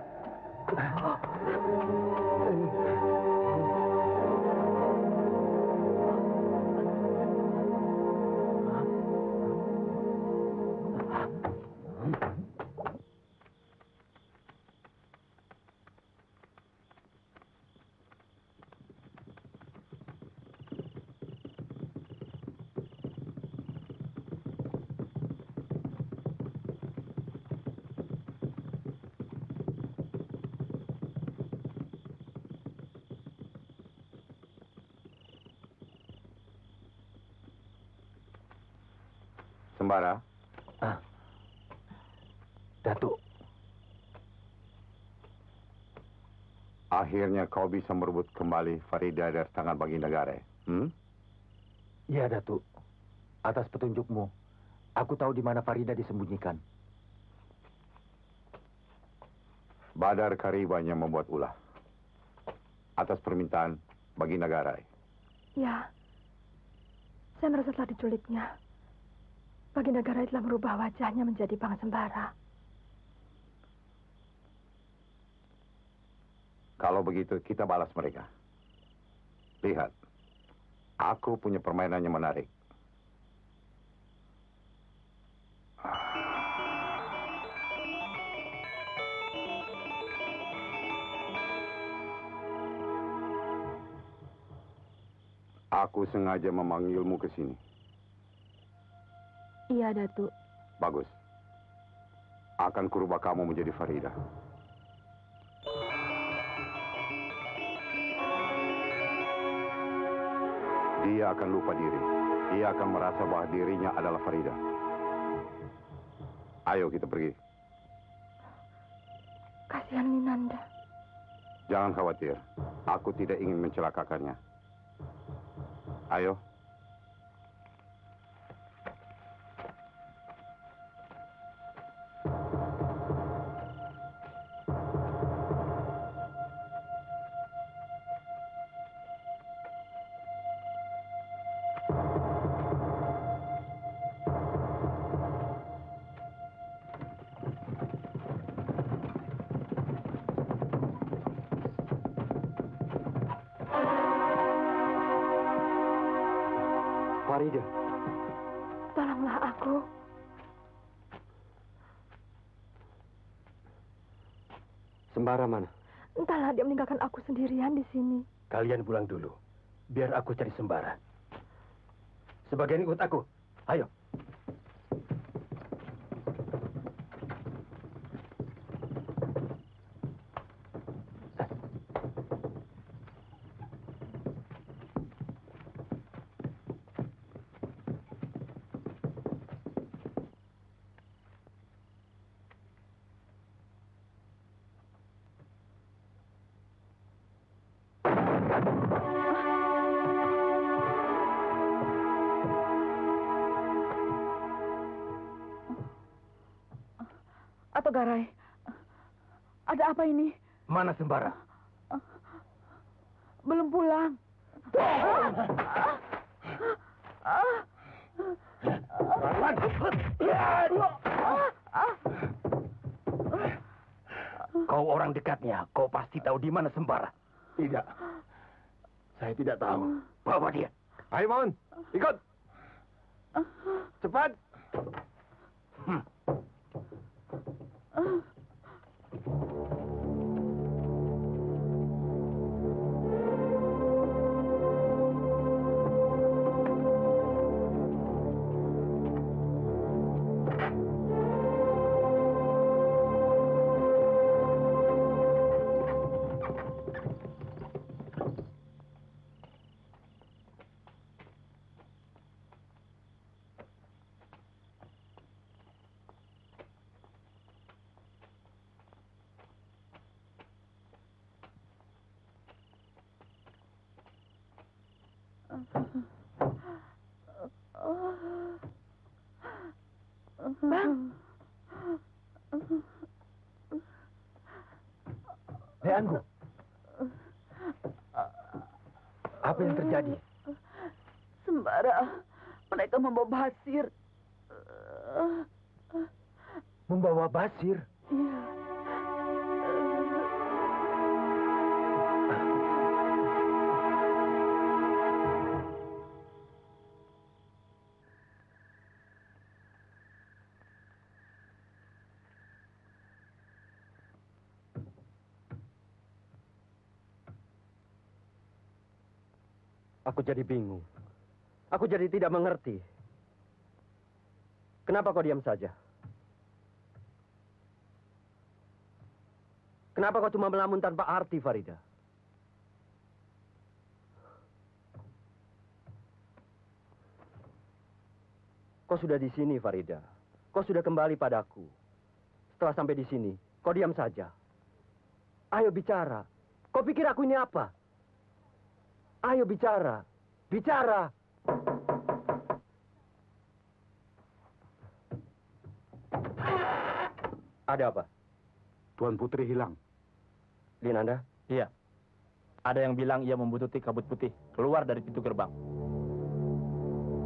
Sembara. Datuk. Akhirnya kau bisa merebut kembali Farida dari tangan Baginda Garai. Iya, Datuk. Atas petunjukmu, aku tahu di mana Farida disembunyikan. Badar Kariban yang membuat ulah. Atas permintaan Baginda Garai. Ya, saya merasa telah diculiknya. Baginda Garai telah merubah wajahnya menjadi Bang Sembara. Kalau begitu, kita balas mereka. Lihat, aku punya permainan yang menarik. Aku sengaja memanggilmu ke sini. Iya, Datuk. Bagus. Akan kurubah kamu menjadi Farida. Dia akan lupa diri. Dia akan merasa bahwa dirinya adalah Farida. Ayo kita pergi. Kasihan Ninanda. Jangan khawatir. Aku tidak ingin mencelakakannya. Ayo. Farida. Tolonglah aku. Sembara mana? Entahlah dia meninggalkan aku sendirian di sini. Kalian pulang dulu. Biar aku cari Sembara. Sebagian ikut aku. Ayo. Atau Garai, ada apa ini? Mana Sembara? Belum pulang. Kau orang dekatnya, kau pasti tahu di mana Sembara. Tidak. Saya tidak tahu. Bawa dia. Ayo, Maun. Ikut. Cepat. Bang. Anggu. Apa yang terjadi? Sembara, mereka membawa Basir. Membawa Basir? Iya. Aku jadi bingung. Aku jadi tidak mengerti. Kenapa kau diam saja? Kenapa kau cuma melamun tanpa arti, Farida? Kau sudah di sini, Farida. Kau sudah kembali padaku. Setelah sampai di sini, kau diam saja. Ayo bicara. Kau pikir aku ini apa? Ayo bicara. Bicara. Ada apa? Tuan Putri hilang. Linanda? Iya. Ada yang bilang ia membutuhkan kabut putih keluar dari pintu gerbang.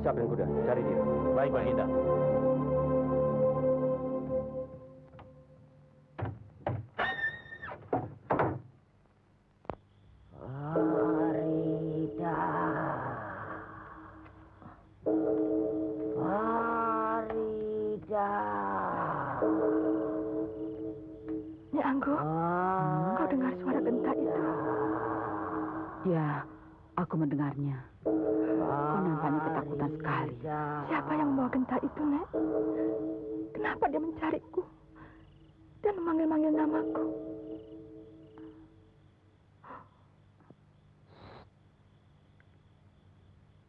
Siapin kuda, cari dia. Baik, Baginda. Farida. Farida. Ni Anggo, kau dengar suara genta itu? Ya, aku mendengarnya. Kau nampaknya ketakutan sekali. Siapa yang membawa genta itu, Nek? Kenapa dia mencariku dan memanggil-manggil namaku?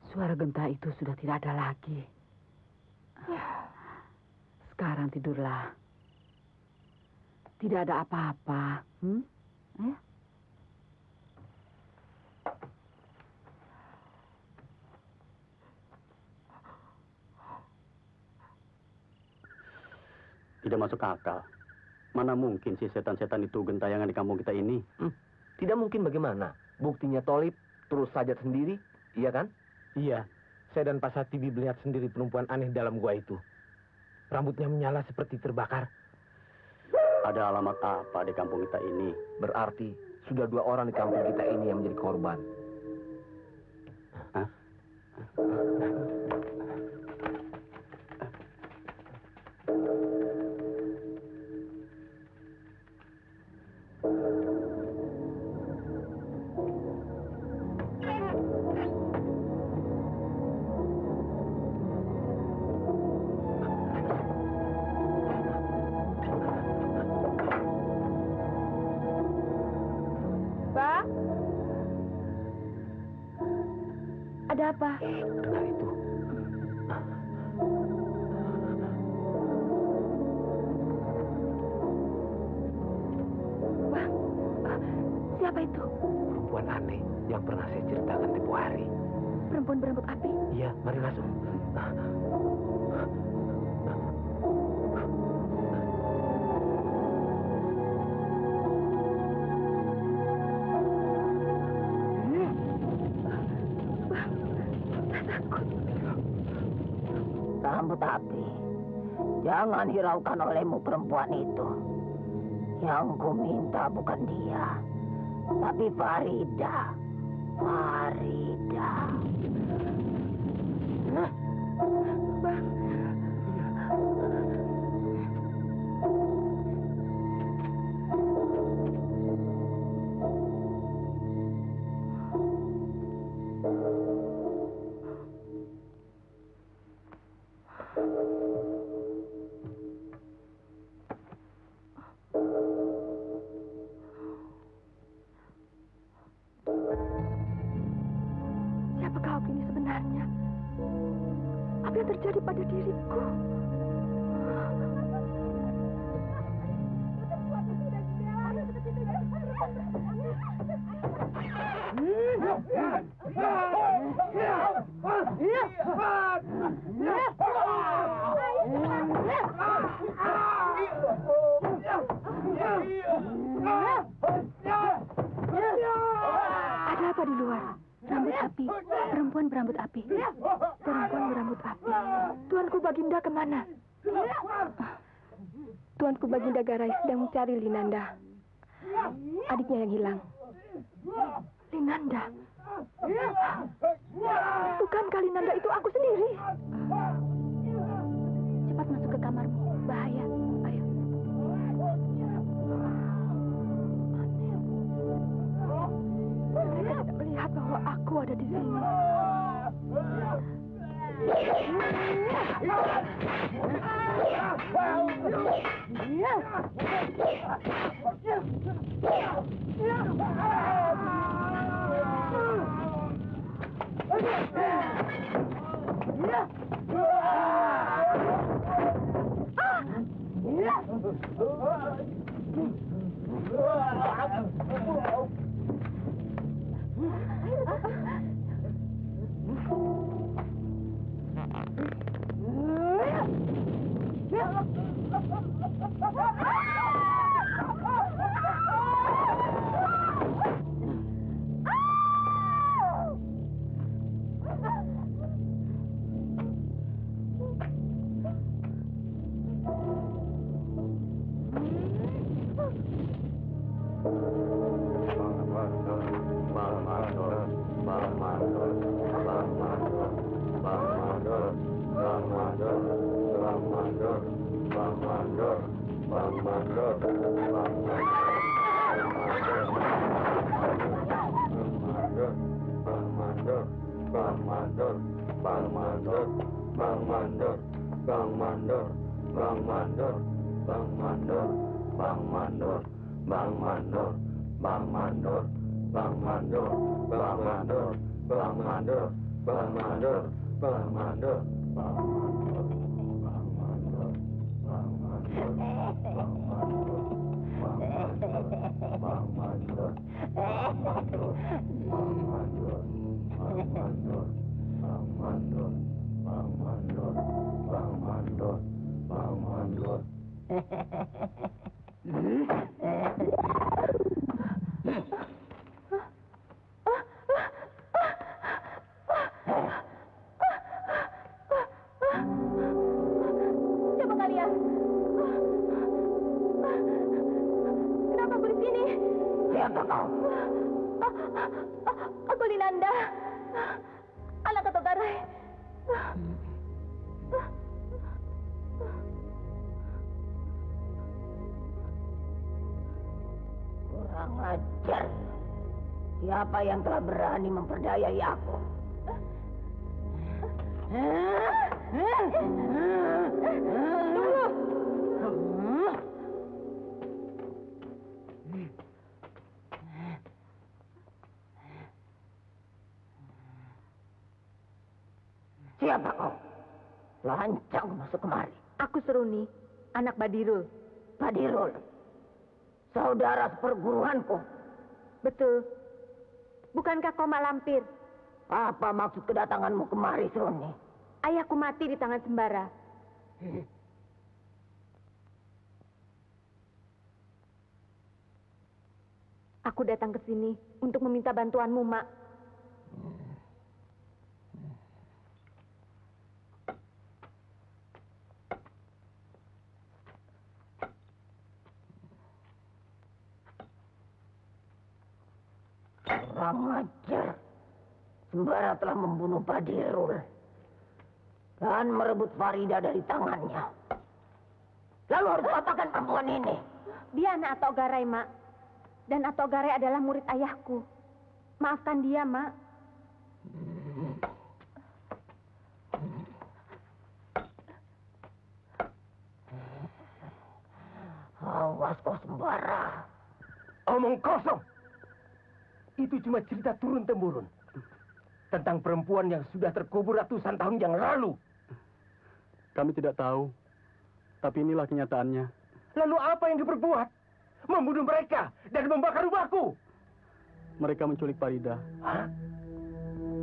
Suara genta itu sudah tidak ada lagi. Sekarang tidurlah. Tidak ada apa-apa. Ya? Tidak masuk akal. Mana mungkin si setan-setan itu gentayangan di kampung kita ini? Tidak mungkin bagaimana? Buktinya Tolip terus saja sendiri, iya kan? Iya. Saya dan Pak Satibi melihat sendiri perempuan aneh dalam gua itu. Rambutnya menyala seperti terbakar. Ada alamat apa di kampung kita ini? Berarti sudah 2 orang di kampung kita ini yang menjadi korban. Hah? Ada apa? Dengar itu. Bang, siapa itu? Perempuan aneh yang pernah saya ceritakan tempo hari. Perempuan berambut api? Iya, mari masuk. Rambut api, jangan hiraukan olehmu perempuan itu. Yang ku minta bukan dia, tapi Farida. Farida. Bang. Siapa kau ini sebenarnya? Apa yang terjadi pada diriku? Ada apa di luar? Rambut api, perempuan berambut api. Perempuan berambut api. Tuanku Baginda kemana? Tuanku Baginda Garai sedang mencari Linanda. Adiknya yang hilang. Linanda? Bukankah Linanda itu aku sendiri? Cepat masuk ke kamarmu. Bahaya. Ayo. Mereka tidak melihat bahwa aku ada di sini. Siapa kalian? Kenapa aku di sini? Siapa kau? Aku Linanda, anak Ketua Garai. Kurang ajar. Siapa yang telah berani memperdayai aku? Siapa kau? Lancang masuk kemari. Aku Seruni, anak Badirul. Badirul, saudara seperguruanku. Betul. Bukankah kau mak lampir? Apa maksud kedatanganmu kemari, Seruni? Ayahku mati di tangan Sembara. Aku datang ke sini untuk meminta bantuanmu, Mak. Kurang ajar. Sembara telah membunuh Badirul dan merebut Farida dari tangannya. Lalu harus apakan perempuan ini? Dia anak Atok Garai, Mak. Dan Atok Garai adalah murid ayahku. Maafkan dia, Mak. Awas kau Sembara. Omong kosong. Itu cuma cerita turun-temurun. Tentang perempuan yang sudah terkubur ratusan tahun yang lalu. Kami tidak tahu. Tapi inilah kenyataannya. Lalu apa yang diperbuat? Membunuh mereka dan membakar rumahku. Mereka menculik Farida. Hah?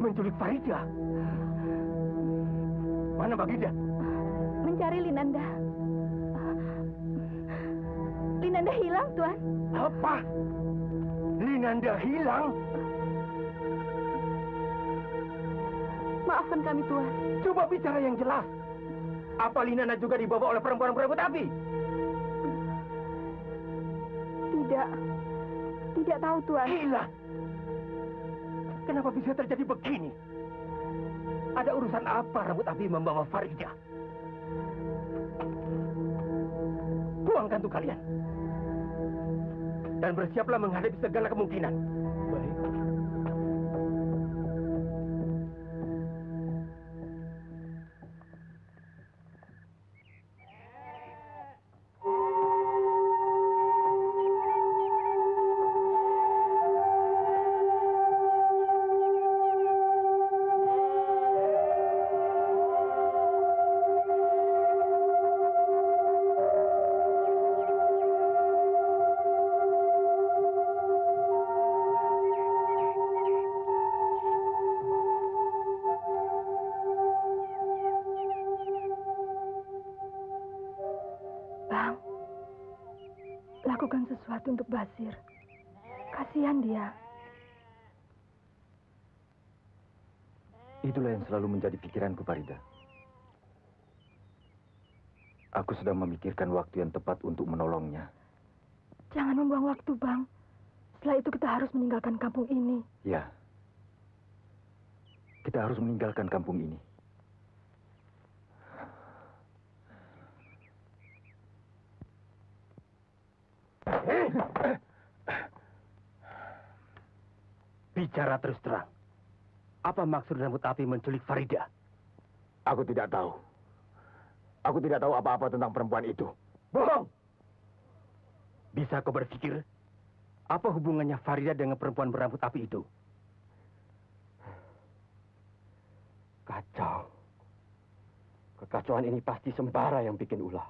Menculik Farida? Mana Baginda? Mencari Linanda. Linanda hilang, Tuan. Apa? Linanda hilang? Maafkan kami, Tuan. Coba bicara yang jelas. Apa Linanda juga dibawa oleh perempuan berebut api? Tidak. Tidak tahu, Tuan. Hilang. Kenapa bisa terjadi begini? Ada urusan apa rambut api membawa Farida? Buangkan tuh kalian. Dan bersiaplah menghadapi segala kemungkinan. Baik. Bang, lakukan sesuatu untuk Basir. Kasihan dia. Itulah yang selalu menjadi pikiranku, Farida. Aku sedang memikirkan waktu yang tepat untuk menolongnya. Jangan membuang waktu, Bang. Setelah itu kita harus meninggalkan kampung ini. Ya. Kita harus meninggalkan kampung ini. Bicara terus terang. Apa maksud rambut api menculik Farida? Aku tidak tahu. Aku tidak tahu apa-apa tentang perempuan itu. Bohong! Bisa kau berpikir, apa hubungannya Farida dengan perempuan berambut api itu? Kacau. Kekacauan ini pasti Sembara yang bikin ulah.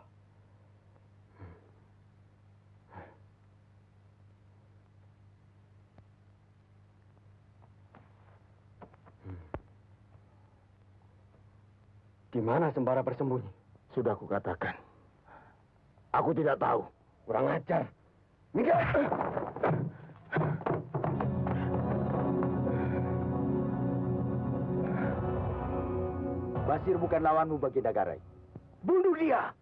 Di mana Sembara bersembunyi? Sudah kukatakan. Aku tidak tahu. Kurang ajar. Minggir! Basir bukan lawanmu, Baginda Garai. Bunuh dia!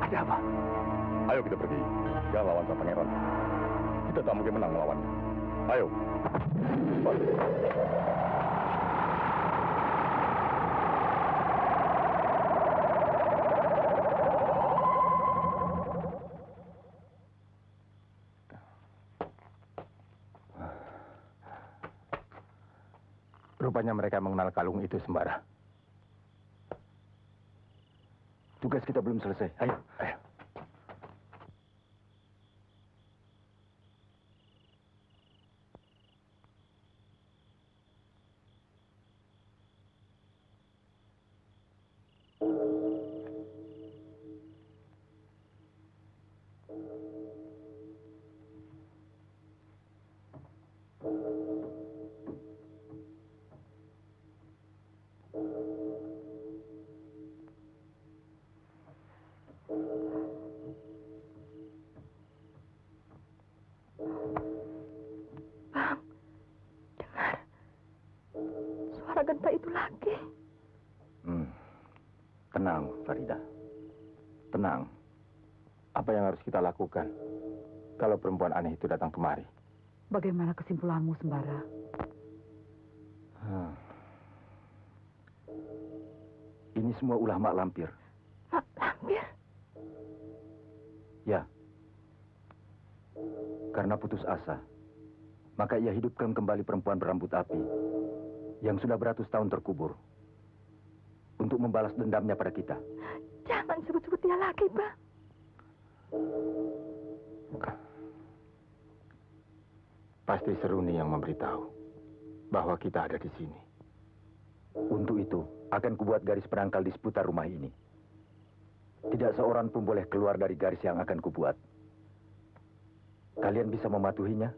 Ada apa? Ayo kita pergi. Jangan lawan sang pangeran. Kita tak mungkin menang melawannya. Ayo. Rupanya mereka mengenal kalung itu, Sembara. Tugas kita belum selesai. Ayo. Ayo. Bang, dengar. Suara genta itu lagi. Tenang, Farida. Tenang. Apa yang harus kita lakukan kalau perempuan aneh itu datang kemari? Bagaimana kesimpulanmu, Sembara? Ini semua ulah Mak Lampir. Mak Lampir? Ya. Karena putus asa, maka ia hidupkan kembali perempuan berambut api yang sudah beratus tahun terkubur untuk membalas dendamnya pada kita. Jangan sebut-sebut dia lagi, Bang. Pasti Seruni yang memberitahu bahwa kita ada di sini. Untuk itu, akan kubuat garis penangkal di seputar rumah ini. Tidak seorang pun boleh keluar dari garis yang akan kubuat. Kalian bisa mematuhinya?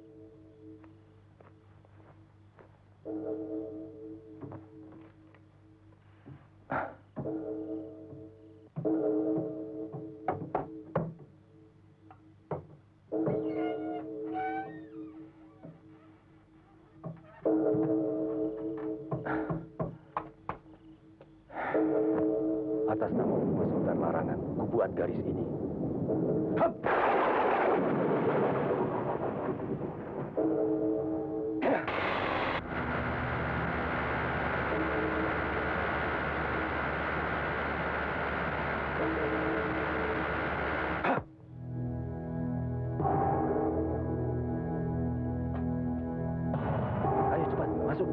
Atas nama penguasa hutan larangan, kubuat garis ini. Hup! Ayo cepat, masuk.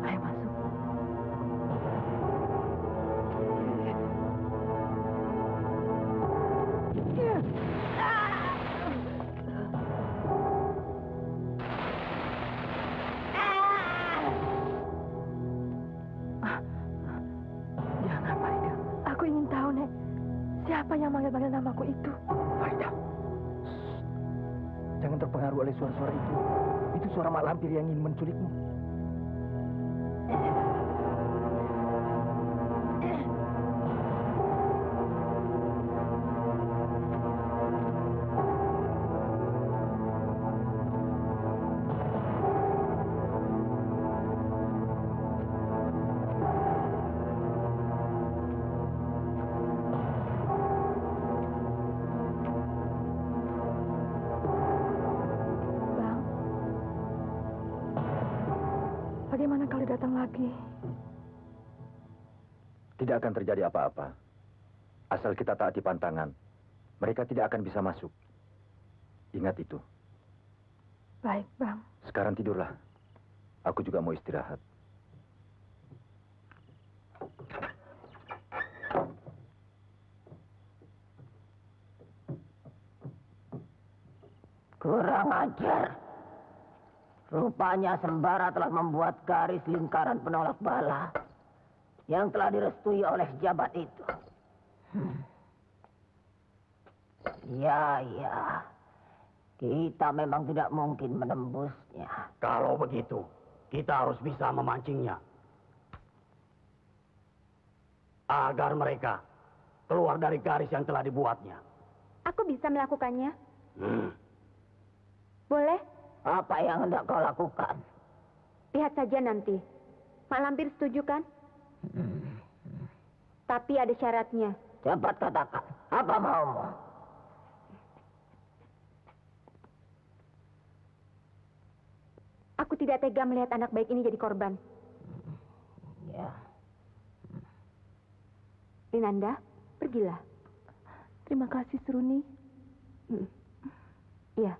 Ayo masuk. Jangan, Farida. Aku ingin tahu, Nek. Siapa yang manggil-manggil namaku itu? Farida. Jangan terpengaruh oleh suara-suara itu. Itu suara mak lampir yang ingin menculikmu. Bang, bagaimana kalau datang lagi? Tidak akan terjadi apa-apa. Asal kita taati pantangan, mereka tidak akan bisa masuk. Ingat itu. Baik, Bang. Sekarang tidurlah. Aku juga mau istirahat. Kurang ajar. Rupanya Sembara telah membuat garis lingkaran penolak bala yang telah direstui oleh jabat itu. Ya, ya. Kita memang tidak mungkin menembusnya. Kalau begitu, kita harus bisa memancingnya. Agar mereka keluar dari garis yang telah dibuatnya. Aku bisa melakukannya. Hmm. Boleh? Apa yang hendak kau lakukan? Lihat saja nanti. Mak Lampir setuju kan? Tapi ada syaratnya. Cepat katakan, apa maumu? Aku tidak tega melihat anak baik ini jadi korban. Ya. Linanda, pergilah. Terima kasih, Seruni. Iya.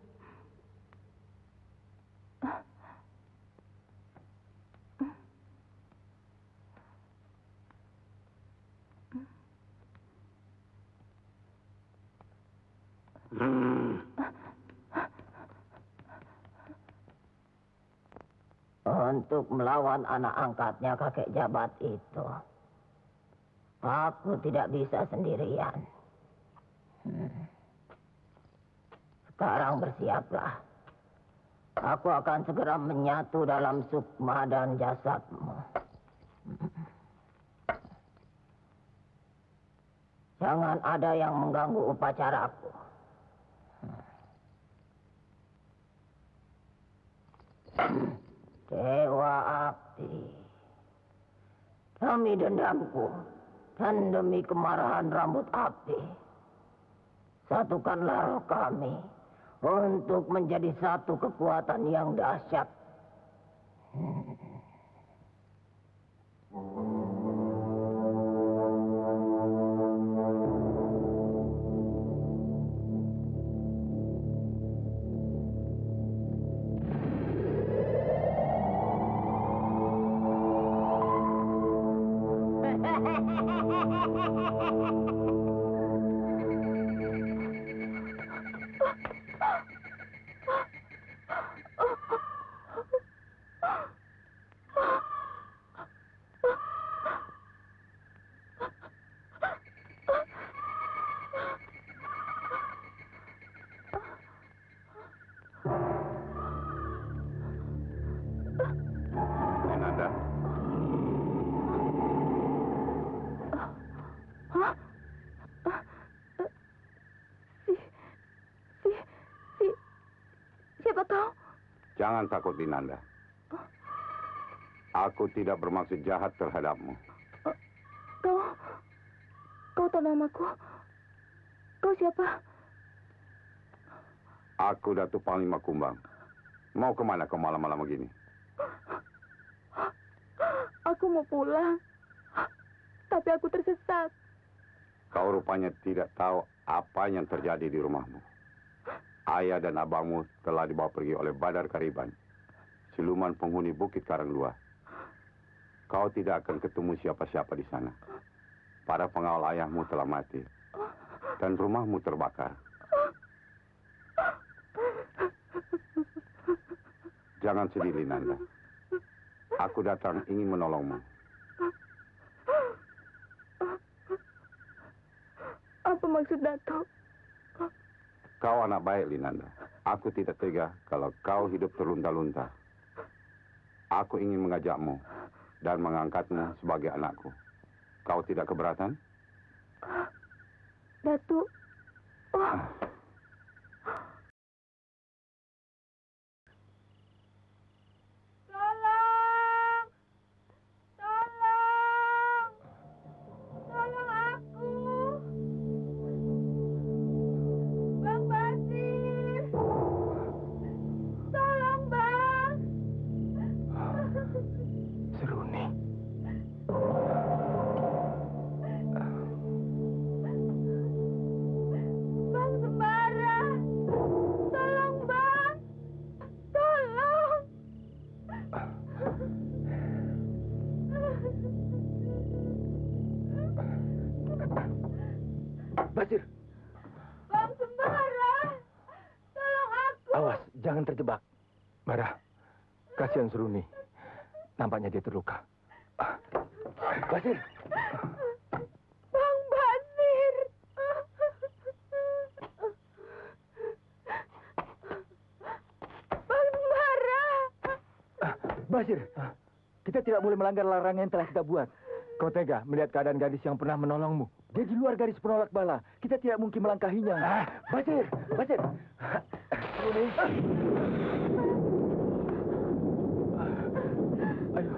Untuk melawan anak angkatnya kakek jabat itu, aku tidak bisa sendirian. Sekarang bersiaplah. Aku akan segera menyatu dalam sukma dan jasadmu. Jangan ada yang mengganggu upacaraku. Dewa api, demi dendamku dan demi kemarahan rambut api, satukanlah roh kami untuk menjadi satu kekuatan yang dahsyat. Jangan takut, Linanda. Aku tidak bermaksud jahat terhadapmu. Kau tahu namaku? Kau siapa? Aku Datuk Panglima Kumbang. Mau kemana kau malam-malam begini? Aku mau pulang. Tapi aku tersesat. Kau rupanya tidak tahu apa yang terjadi di rumahmu. Ayah dan abangmu telah dibawa pergi oleh Badar Kariban, siluman penghuni Bukit Karanglua. Kau tidak akan ketemu siapa-siapa di sana. Para pengawal ayahmu telah mati. Dan rumahmu terbakar. Jangan sedih, Linanda. Aku datang ingin menolongmu. Apa maksud Datuk? Kau anak baik, Linanda. Aku tidak tega kalau kau hidup terlunta-lunta. Aku ingin mengajakmu dan mengangkatmu sebagai anakku. Kau tidak keberatan? Datuk. Basir. Bang Sembara, tolong aku. Awas, jangan terjebak. Marah, kasihan Seruni. Nampaknya dia terluka. Basir. Bang Basir. Bang Sembara. Basir, kita tidak boleh melanggar larangan yang telah kita buat. Kau tega melihat keadaan gadis yang pernah menolongmu. Dia di luar garis penolak bala. Kita tidak mungkin melangkahinya. Basir, Basir. Ini. Ayo.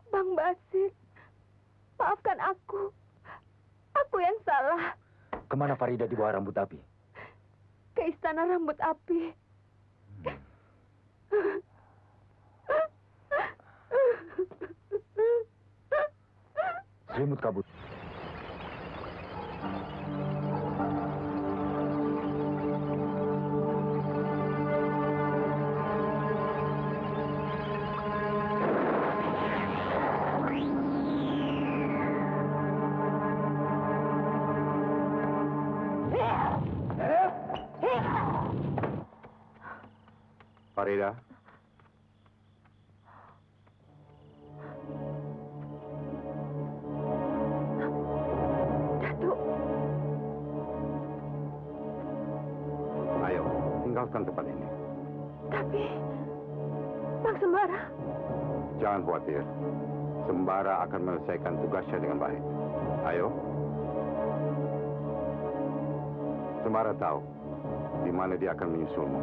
Bang Basir, maafkan aku. Aku yang salah. Kemana Farida dibawa rambut api? Ke istana rambut api. Selimut kabut. Farida. Datuk. Ayo. tinggalkan tempat ini. Tapi, Bang Sembara, Jangan khawatir. Sembara akan menyelesaikan tugasnya dengan baik. Ayo. Sembara tahu di mana dia akan menyusulmu.